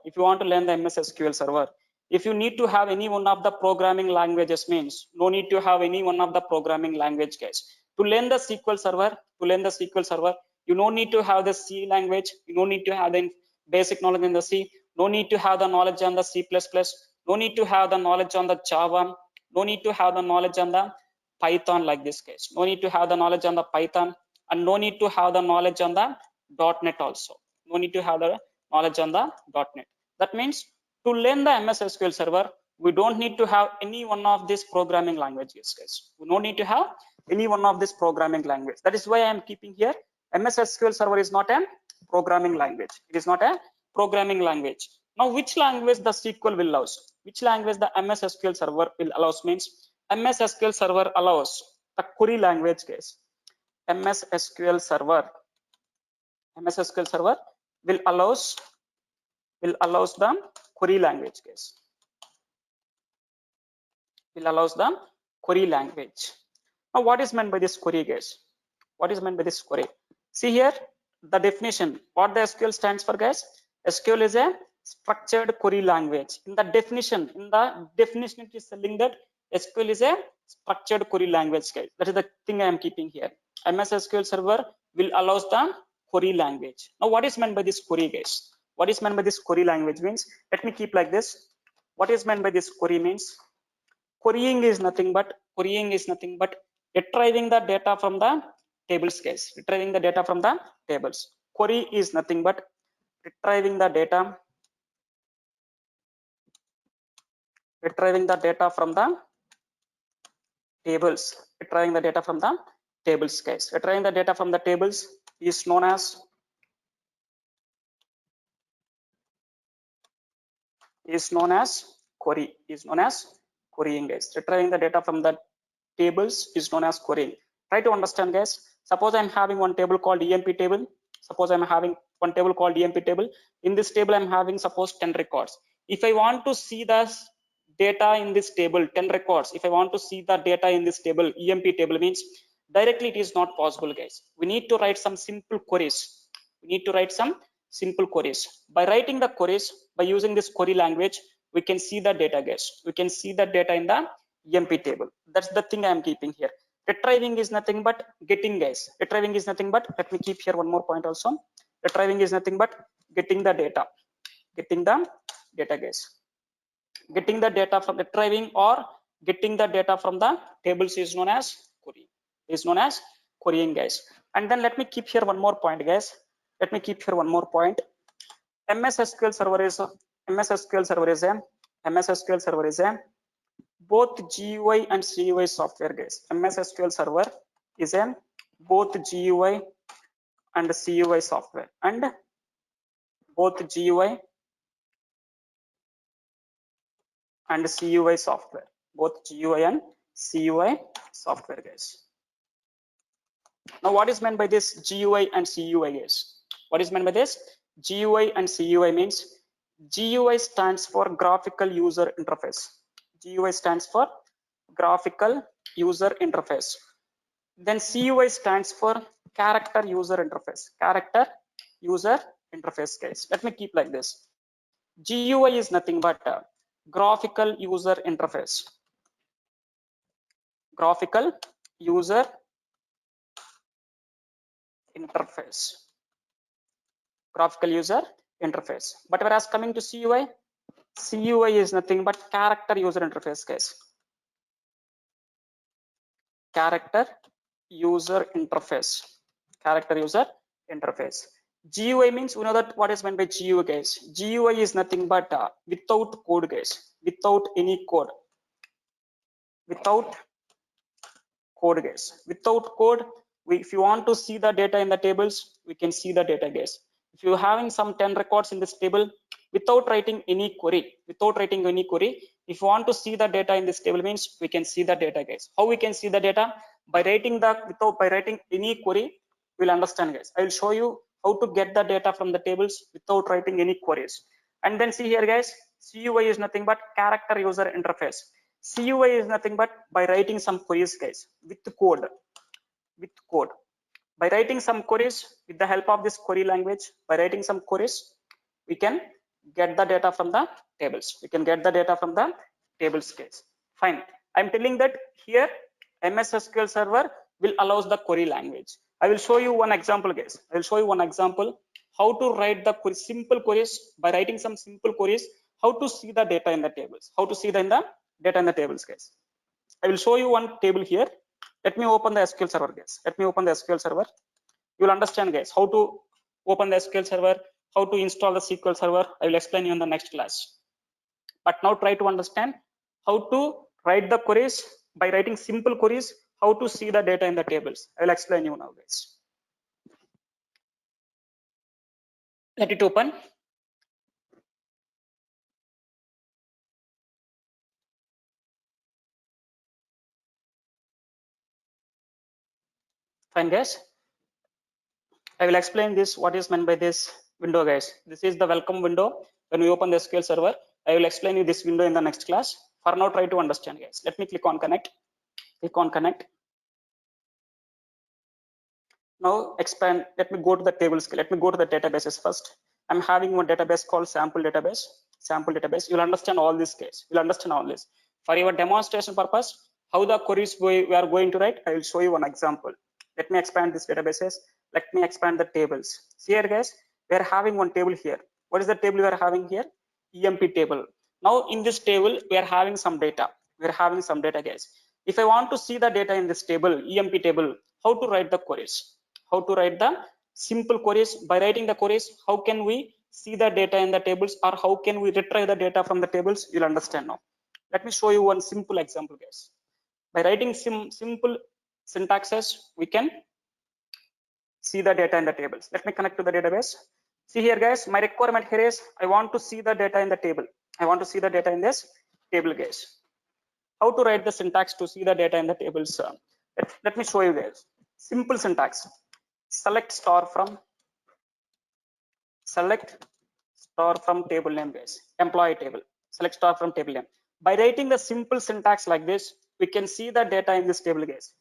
if you need to have any one of the programming languages, means no need to have any one of the programming language, guys. To learn the SQL Server, you no need to have the C language. You no need to have the basic knowledge in the C. No need to have the knowledge on the C++. No need to have the knowledge on the Java. No need to have the knowledge on the Python like this, case. No need to have the knowledge on the Python, and no need to have the knowledge on the .NET also. No need to have the knowledge on the .NET. That means to learn the MS SQL Server, we don't need to have any one of these programming languages, guys. We don't need to have any one of this programming language. That is why I am keeping here MS SQL Server is not a programming language. It is not a programming language. Now, which language the SQL will allows? Which language the MS SQL Server will allows? Means MS SQL Server allows the query language, guys. MS SQL Server will allows the query language, guys. Will allows the query language. Now, what is meant by this query, guys? What is meant by this query? See here the definition. What the SQL stands for, guys? SQL is a structured query language. In the definition, it is telling that SQL is a structured query language, guys. That is the thing I am keeping here. MS SQL Server will allows the query language. Now, what is meant by this query, guys? What is meant by this query language means? Let me keep like this. What is meant by this query means? Querying is nothing but retrieving the data from the tables, guys. Retrieving the data from the tables. Query is nothing but retrieving the data from the tables. Retrieving the data from the tables, guys. Retrieving the data from the tables is known as query. Is known as querying, guys. Retrieving the data from the tables is known as querying. Try to understand, guys. Suppose I'm having one table called EMP table. In this table, I'm having suppose 10 records. If I want to see the data in this table, 10 records. If I want to see the data in this table, EMP table means directly it is not possible, guys. We need to write some simple queries. By writing the queries, by using this query language, we can see the data, guys. We can see the data in the EMP table. That's the thing I am keeping here. Retrieving is nothing but getting, guys. Retrieving is nothing but, let me keep here one more point also. Retrieving is nothing but getting the data. Guys. Getting the data from retrieving or getting the data from the tables is known as query. Querying, guys. And then let me keep here one more point, guys. MS SQL Server is a both GUI and CUI software, guys. MS SQL Server is a both GUI and CUI software, and both GUI and CUI software, both GUI and CUI software, guys. Now, what is meant by this GUI and CUI, guys? What is meant by this? GUI and CUI means GUI stands for graphical user interface. GUI stands for graphical user interface. Then CUI stands for character user interface. Character user interface, guys. Let me keep like this. GUI is nothing but a graphical user interface. Graphical user interface. Graphical user interface. But whereas coming to CUI, CUI is nothing but character user interface, guys. Character user interface. Character user interface. GUI means, you know that what is meant by GUI, guys. GUI is nothing but without code, guys. Without any code. Without code, guys. Without code, if you want to see the data in the tables, we can see the data, guys. If you're having some 10 records in this table, without writing any query, if you want to see the data in this table means we can see the data, guys. How we can see the data? By writing any query, we'll understand, guys. I will show you how to get the data from the tables without writing any queries. And then see here, guys, CUI is nothing but character user interface. CUI is nothing but by writing some queries, guys, with code. By writing some queries with the help of this query language, we can get the data from the tables. Guys. Fine. I'm telling that here MS SQL Server will allow the query language. I will show you one example, guys. How to write the simple queries. By writing some simple queries, how to see the data in the tables. Guys. I will show you one table here. Let me open the SQL Server, guys. You will understand, guys, how to open the SQL Server, how to install the SQL Server. I will explain you in the next class. But now try to understand how to write the queries. By writing simple queries, how to see the data in the tables. I will explain you now, guys. Let it open. Fine, guys. I will explain this, what is meant by this window, guys. This is the welcome window. When we open the SQL Server, I will explain you this window in the next class. For now, try to understand, guys. Let me click on connect. Now expand. Let me go to the tables. Let me go to the databases first. I'm having one database called sample database. You'll understand all this, guys. For your demonstration purpose, how the queries we are going to write, I will show you one example. Let me expand these databases. Let me expand the tables. See here, guys, we are having one table here. What is the table we are having here? EMP table. Now in this table, we are having some data. Guys. If I want to see the data in this table, EMP table, how to write the queries? How to write the simple queries? By writing the queries, how can we see the data in the tables, or how can we retrieve the data from the tables? You'll understand now. Let me show you one simple example, guys. By writing simple syntaxes, we can see the data in the tables. Let me connect to the database. See here, guys, my requirement here is I want to see the data in the table. Guys. How to write the syntax to see the data in the tables? Let me show you, guys. Simple syntax. Select star from table name, guys. Employee table. Select star from table name. By writing the simple syntax like this, we can see the data in this table, guys.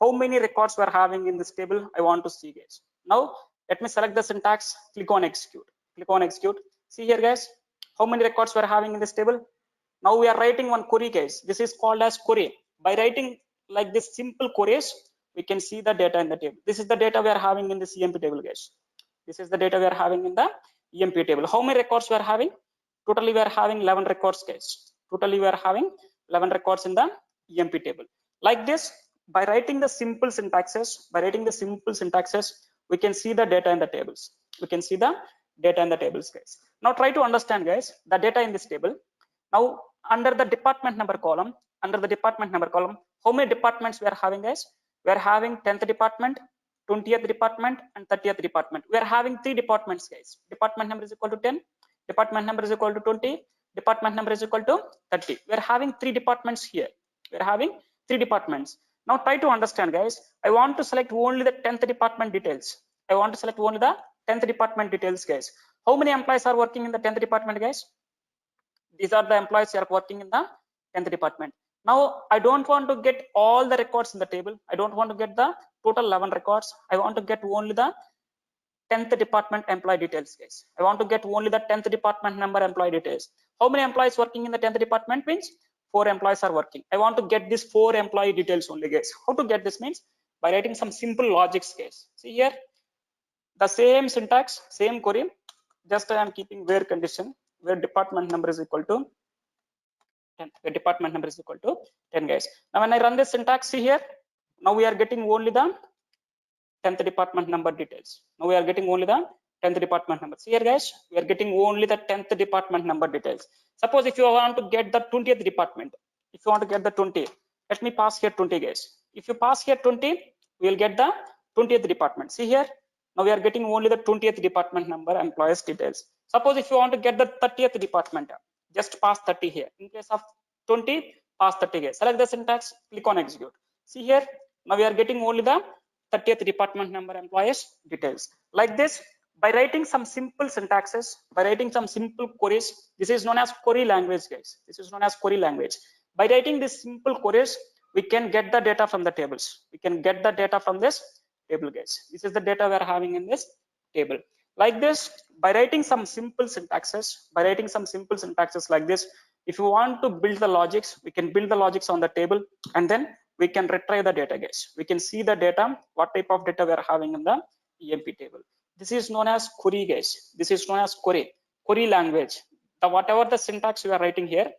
How many records we are having in this table? I want to see, guys. Now let me select the syntax. Click on execute. See here, guys. How many records we are having in this table? Now we are writing one query, guys. This is called as query. By writing like this simple queries, we can see the data in the table. This is the data we are having in this EMP table, guys. How many records we are having? Totally we are having 11 records, guys. In the EMP table. Like this, by writing the simple syntaxes, we can see the data in the tables. Guys. Now try to understand, guys, the data in this table. Now under the department number column, how many departments we are having, guys? We are having 10th department, 20th department, and 30th department. We are having 3 departments, guys. Department number is equal to 10, department number is equal to 20, department number is equal to 30. We are having 3 departments here. We are having 3 departments. Now try to understand, guys. I want to select only the 10th department details. I want to select only the 10th department details, guys. How many employees are working in the 10th department, guys? These are the employees who are working in the 10th department. Now I don't want to get all the records in the table. I don't want to get the total 11 records. I want to get only the 10th department employee details, guys. I want to get only the 10th department number employee details. How many employees working in the 10th department means 4 employees are working. I want to get this 4 employee details only, guys. How to get this means by writing some simple logics, guys. See here, the same syntax, same query, just I am keeping where condition, where department number is equal to 10. The department number is equal to 10, guys. Now when I run this syntax, see here, now we are getting only the 10th department number details. Now we are getting only the 10th department number. See here, guys, we are getting only the 10th department number details. Suppose if you want to get the 20th department, if you want to get the 20, let me pass here 20, guys. If you pass here 20, we will get the 20th department. See here, now we are getting only the 20th department number employees details. Suppose if you want to get the 30th department, just pass 30 here. In case of 20, pass 30 here. Select the syntax, click on execute. See here, now we are getting only the 30th department number employees details. Like this, by writing some simple syntaxes, by writing some simple queries, this is known as query language, guys. This is known as query language. By writing these simple queries, we can get the data from the tables. We can get the data from this table, guys. This is the data we are having in this table. Like this, by writing some simple syntaxes, like this, if you want to build the logics, we can build the logics on the table, and then we can retrieve the data, guys. We can see the data, what type of data we are having in the EMP table. This is known as query, guys. This is known as query language. Whatever the syntax you are writing here,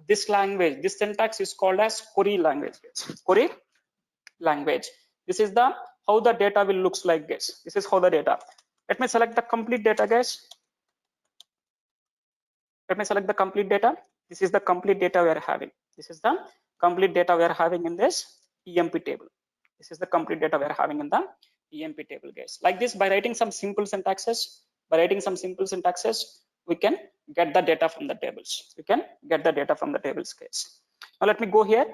this language, this syntax is called as query language, guys. Query language. This is the how the data will looks like, guys. This is how the data. Let me select the complete data, guys. Let me select the complete data. This is the complete data we are having. This is the complete data we are having in this EMP table. This is the complete data we are having in the EMP table, guys. Like this, by writing some simple syntaxes, we can get the data from the tables. We can get the data from the tables, guys. Now let me go here.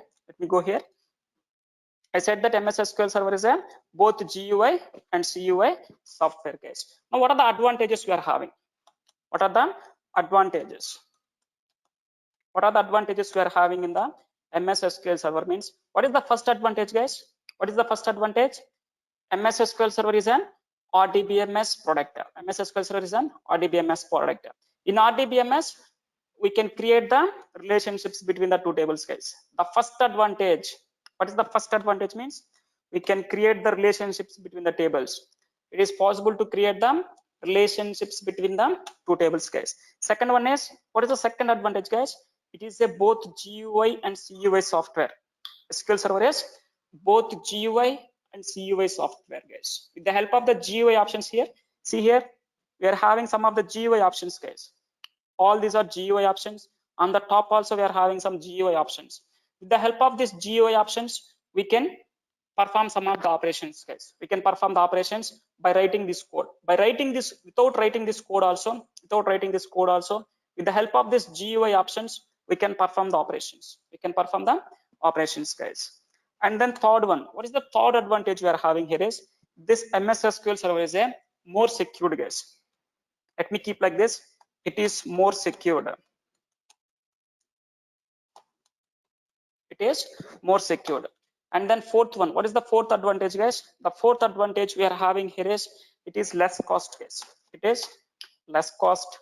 I said that MS SQL Server is a both GUI and CUI software, guys. Now what are the advantages we are having? What are the advantages? What are the advantages we are having in the MS SQL Server means? What is the first advantage, guys? What is the first advantage? MS SQL Server is an RDBMS product. MS SQL Server is an RDBMS product. In RDBMS, we can create the relationships between the two tables, guys. The first advantage, what is the first advantage means? We can create the relationships between the tables. It is possible to create the relationships between the two tables, guys. Second one is, what is the second advantage, guys? It is a both GUI and CUI software. SQL Server is both GUI and CUI software, guys. With the help of the GUI options here, see here, we are having some of the GUI options, guys. All these are GUI options. On the top also we are having some GUI options. With the help of these GUI options, we can perform some of the operations, guys. We can perform the operations by writing this code. By writing this, without writing this code also, with the help of this GUI options, we can perform the operations. Guys. And then third one, what is the third advantage we are having here is this MS SQL Server is a more secured, guys. Let me keep like this. It is more secured. It is more secured. And then fourth one, what is the fourth advantage, guys? The fourth advantage we are having here is it is less cost, guys. It is less cost.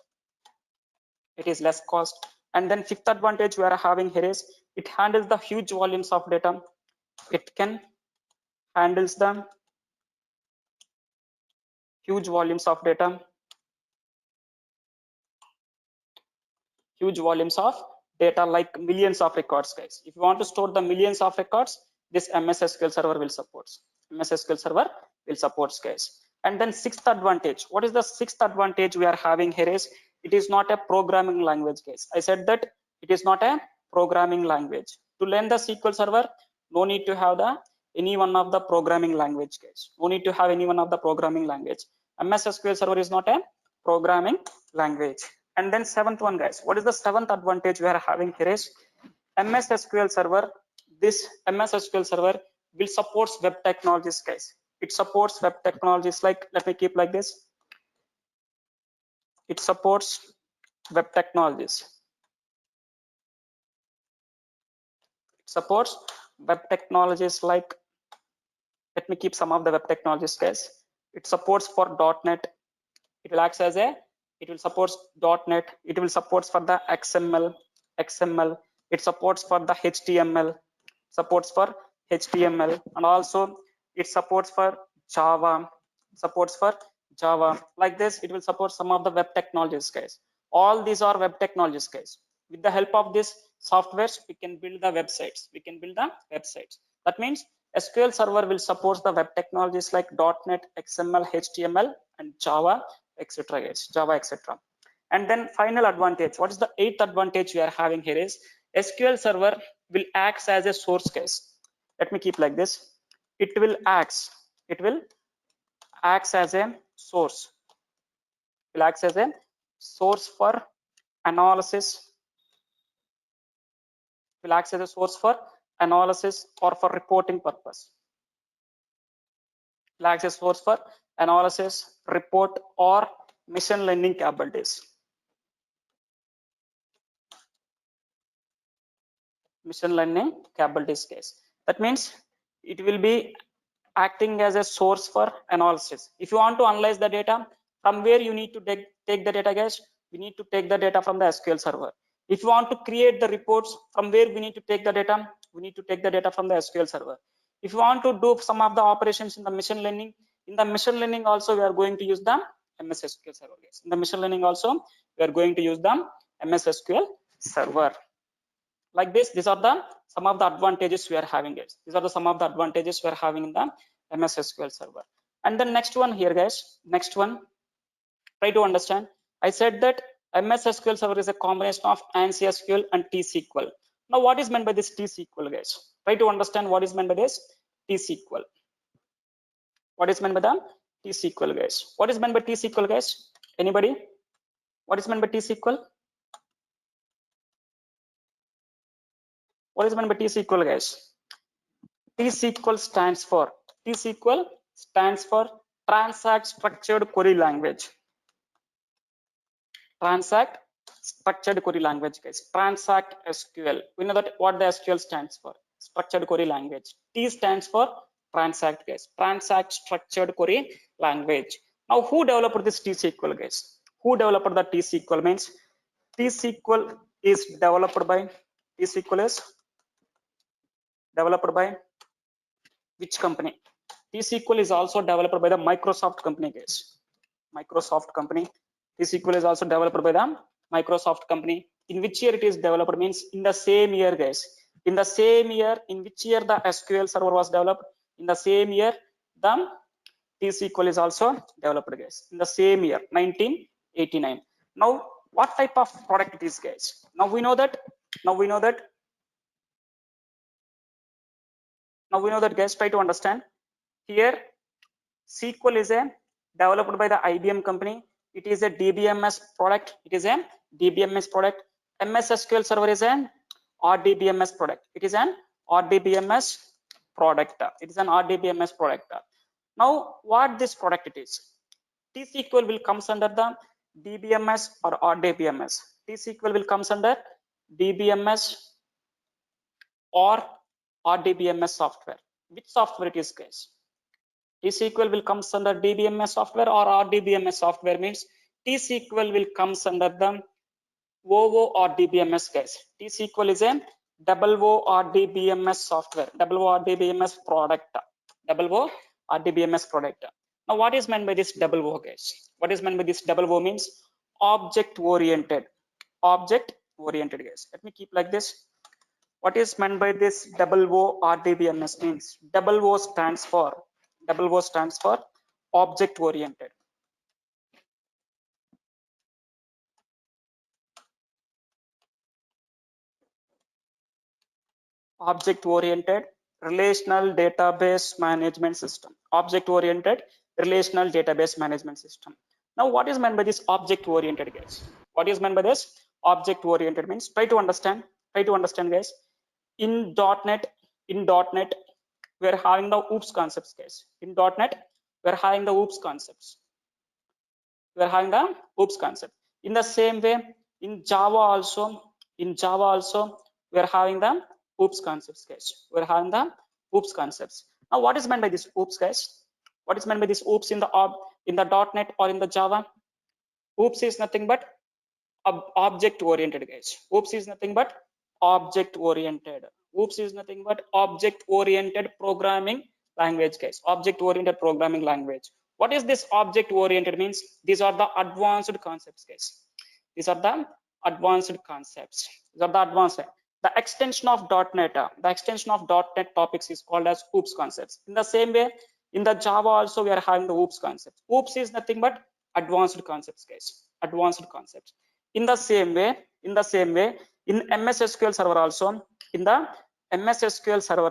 And then fifth advantage we are having here is it handles the huge volumes of data. It can handles the huge volumes of data. Like millions of records, guys. If you want to store the millions of records, this MS SQL Server will support. Guys. And then sixth advantage. What is the sixth advantage we are having here is it is not a programming language, guys. I said that it is not a programming language. To learn the SQL Server, no need to have any one of the programming language, guys. MS SQL Server is not a programming language. And then seventh one, guys, what is the seventh advantage we are having here is MS SQL Server. This MS SQL Server will support web technologies, guys. It supports web technologies like, let me keep like this. It supports web technologies. It supports web technologies like, let me keep some of the web technologies, guys. It supports for .NET. It will act as a, it will support .NET. It will support for the XML. It supports for the HTML. Supports for HTML, and also it supports for Java. Like this, it will support some of the web technologies, guys. All these are web technologies, guys. With the help of this softwares, we can build the websites. That means SQL Server will support the web technologies like .NET, XML, HTML, and Java, etc. guys. Java, etc. And then final advantage. What is the eighth advantage we are having here is SQL Server will act as a source case. Let me keep like this. It will act as a source. It will act as a source for analysis. Will act as a source for analysis or for reporting purpose. Will act as a source for analysis, report, or machine learning capabilities. Case. That means it will be acting as a source for analysis. If you want to analyze the data, from where you need to take the data, guys? We need to take the data from the SQL Server. If you want to create the reports, from where we need to take the data? We need to take the data from the SQL Server. If you want to do some of the operations in the machine learning, also we are going to use the MS SQL Server, guys. In the machine learning also, we are going to use the MS SQL Server. Like this, these are the some of the advantages we are having, guys. These are the some of the advantages we are having in the MS SQL Server. And the next one here, guys, next one, try to understand. I said that MS SQL Server is a combination of ANSI SQL and T Sql. Now, what is meant by this T Sql, guys? Try to understand what is meant by this T Sql. What is meant by the T Sql, guys? What is meant by T Sql, guys? Anybody? What is meant by T Sql? What is meant by T Sql, guys? T Sql stands for Transact Structured Query Language. Transact Structured Query Language, guys. Transact SQL. We know that what the SQL stands for. Structured Query Language. T stands for Transact, guys. Transact Structured Query Language. Now, who developed this T Sql, guys? Who developed the T Sql? Means T Sql is developed by which company? T Sql is also developed by the Microsoft company, guys. Microsoft company. T Sql is also developed by the Microsoft company. In which year it is developed? Means in the same year, guys. In the same year, in which year the SQL Server was developed? In the same year, the T Sql is also developed, guys. In the same year, 1989. Now, what type of product it is, guys? Now we know that, guys. Try to understand. Here, SQL is a developed by the IBM company. It is a DBMS product. MS SQL Server is an RDBMS product. It is an RDBMS product. Now, what this product it is? T Sql will comes under the DBMS or RDBMS. T Sql will comes under DBMS or RDBMS software. Which software it is, guys? T Sql will comes under DBMS software or RDBMS software. Means T Sql will comes under the OO or DBMS, guys. T Sql is a OO or DBMS software, OO or DBMS product. Now, what is meant by this OO, guys? What is meant by this OO? Means object oriented, guys. Let me keep like this. What is meant by this OO or DBMS? Means OO stands for object oriented. Object oriented relational database management system. Now, what is meant by this object oriented, guys? What is meant by this? Object oriented means, try to understand guys. In .NET, we are having the OOPS concepts, guys. In .NET, we are having the OOPS concepts. In the same way, in Java also, we are having the OOPS concepts, guys. We are having the OOPS concepts. Now, what is meant by this OOPS, guys? What is meant by this OOPS in the .NET or in the Java? OOPS is nothing but object oriented, guys. OOPS is nothing but object oriented. OOPS is nothing but object oriented programming language, guys. Object oriented programming language. What is this object oriented means? These are the advanced concepts, guys. These are the advanced concepts. These are the advanced. The extension of .NET, topics is called as OOPS concepts. In the same way, in the Java also we are having the OOPS concepts. OOPS is nothing but advanced concepts, guys. Advanced concepts. In the same way, in MS SQL Server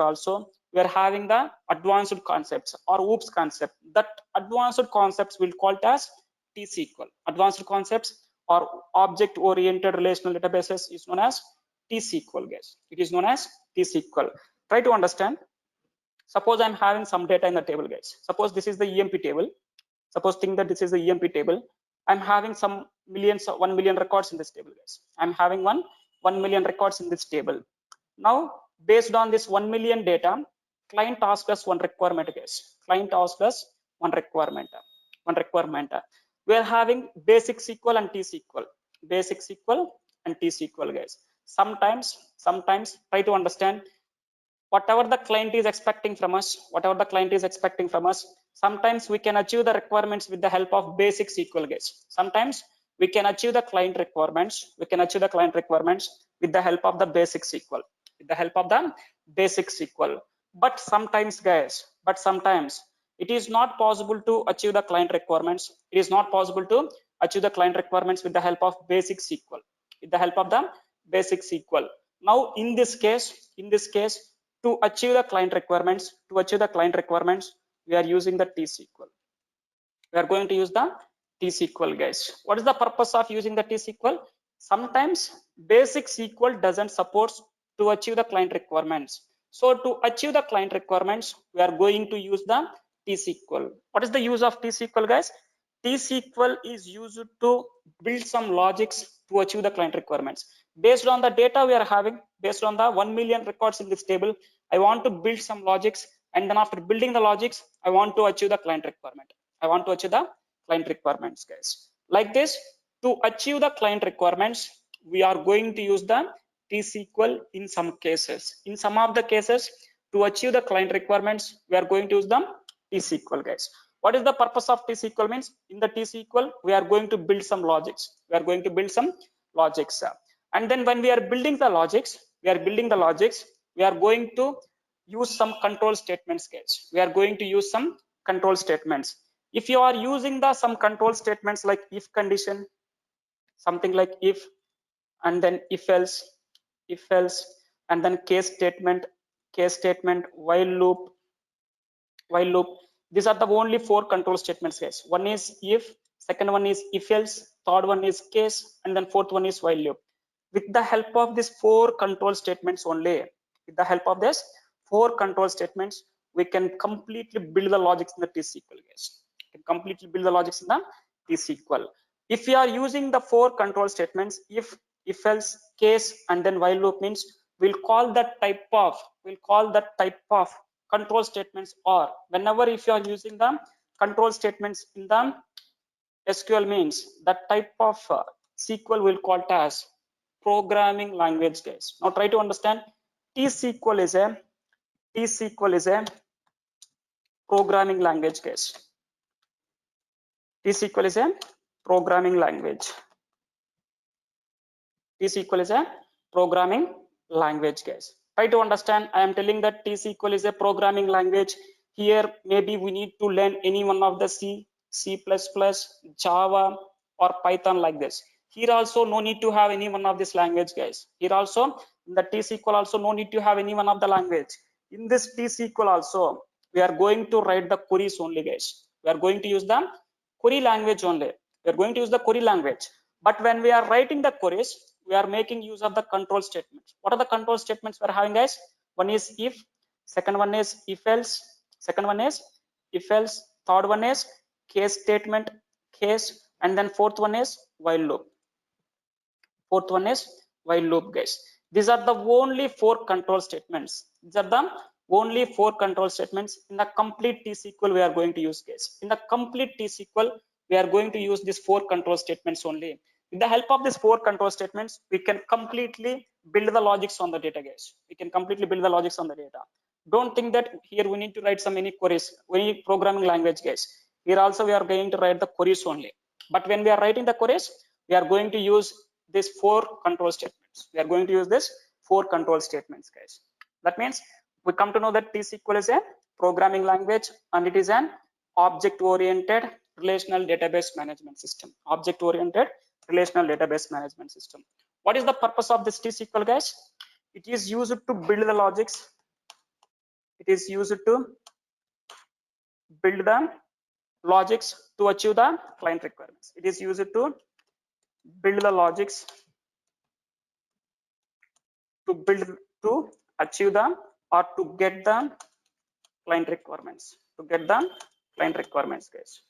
also, we are having the advanced concepts or OOPS concept. That advanced concepts will call it as T Sql. Advanced concepts or object oriented relational databases is known as T Sql, guys. It is known as T Sql. Try to understand. Suppose I'm having some data in the table, guys. Suppose this is the EMP table. Suppose think that this is the EMP table. I'm having some 1 million records in this table, guys. I'm having 1 million records in this table. Now, based on this 1 million data, client asked us one requirement, guys. Client asked us one requirement. We are having basic SQL and T Sql. Basic SQL and T Sql, guys. Sometimes, try to understand whatever the client is expecting from us, sometimes we can achieve the requirements with the help of basic SQL, guys. Sometimes we can achieve the client requirements, with the help of the basic SQL, But sometimes, guys, it is not possible to achieve the client requirements. With the help of basic SQL, Now, in this case, to achieve the client requirements, we are using the T Sql. We are going to use the T Sql, guys. What is the purpose of using the T Sql? Sometimes basic SQL doesn't support to achieve the client requirements. So to achieve the client requirements, we are going to use the T Sql. What is the use of T Sql, guys? T Sql is used to build some logics to achieve the client requirements. Based on the data we are having, based on the 1 million records in this table, I want to build some logics, and then after building the logics, I want to achieve the client requirement. Guys. Like this, to achieve the client requirements, we are going to use the T Sql in some cases. In some of the cases, to achieve the client requirements, we are going to use the T Sql, guys. What is the purpose of T Sql means? In the T Sql, we are going to build some logics. And then when we are building the logics, we are going to use some control statements, guys. If you are using some control statements like if condition, something like if, and then if else, and then case statement, while loop. These are the only 4 control statements, guys. One is if, second one is if else, third one is case, and then fourth one is while loop. With the help of these 4 control statements only, we can completely build the logics in the T Sql, guys. If we are using the 4 control statements, if else, case, and then while loop means, we'll call that type of control statements, or whenever if you are using the control statements in the SQL means, that type of SQL will call it as programming language, guys. Now try to understand. T Sql is a programming language, guys. T Sql is a programming language. Guys. Try to understand. I am telling that T Sql is a programming language. Here, maybe we need to learn any one of the C, C++, Java, or Python like this. Here also no need to have any one of this language, guys. Here also, in the T Sql also no need to have any one of the language. In this T Sql also, we are going to write the queries only, guys. We are going to use the query language only. We are going to use the query language. But when we are writing the queries, we are making use of the control statements. What are the control statements we're having, guys? One is if, second one is if else, second one is if else, third one is case statement, case, and then fourth one is while loop. Fourth one is while loop, guys. These are the only four control statements. These are the only four control statements in the complete T Sql we are going to use, guys. In the complete T Sql, we are going to use these four control statements only. With the help of these four control statements, we can completely build the logics on the data, guys. We can completely build the logics on the data. Don't think that here we need to write some any queries, any programming language, guys. Here also we are going to write the queries only. But when we are writing the queries, we are going to use these four control statements. We are going to use this four control statements, guys. That means we come to know that T Sql is a programming language and it is an object-oriented relational database management system. Object-oriented relational database management system. What is the purpose of this T Sql, guys? It is used to build the logics. It is used to build the logics to achieve the client requirements. It is used to build the logics to achieve the or to get the client requirements. To get the client requirements, guys.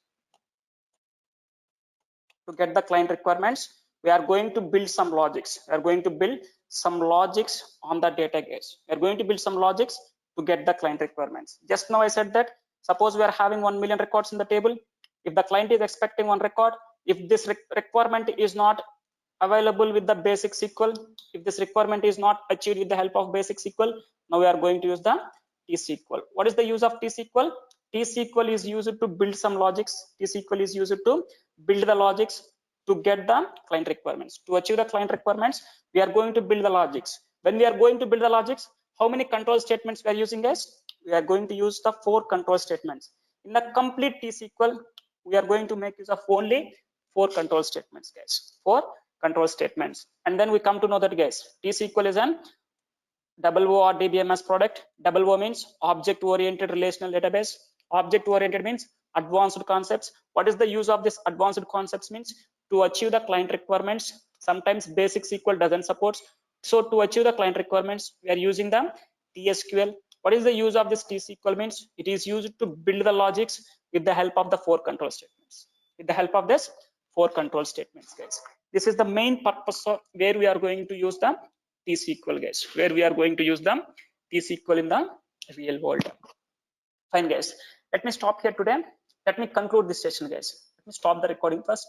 To get the client requirements, we are going to build some logics. We are going to build some logics on the data, guys. We are going to build some logics to get the client requirements. Just now I said that suppose we are having 1 million records in the table. If the client is expecting one record, if this requirement is not available with the basic SQL, if this requirement is not achieved with the help of basic SQL, now we are going to use the T Sql. What is the use of T Sql? T Sql is used to build some logics. T Sql is used to build the logics to get the client requirements. To achieve the client requirements, we are going to build the logics. When we are going to build the logics, how many control statements we are using, guys? We are going to use the four control statements. In the complete T Sql, we are going to make use of only four control statements, guys. Four control statements. And then we come to know that, guys, T Sql is an OO or Dbms product. OO means object oriented relational database. Object oriented means advanced concepts. What is the use of this advanced concepts? Means to achieve the client requirements. Sometimes basic SQL doesn't support. So to achieve the client requirements, we are using the T Sql. What is the use of this T Sql? Means it is used to build the logics with the help of the four control statements. With the help of this four control statements, guys. This is the main purpose of where we are going to use the T Sql, guys. Where we are going to use the T Sql in the real world. Fine, guys. Let me stop here today. Let me conclude this session, guys. Let me stop the recording first.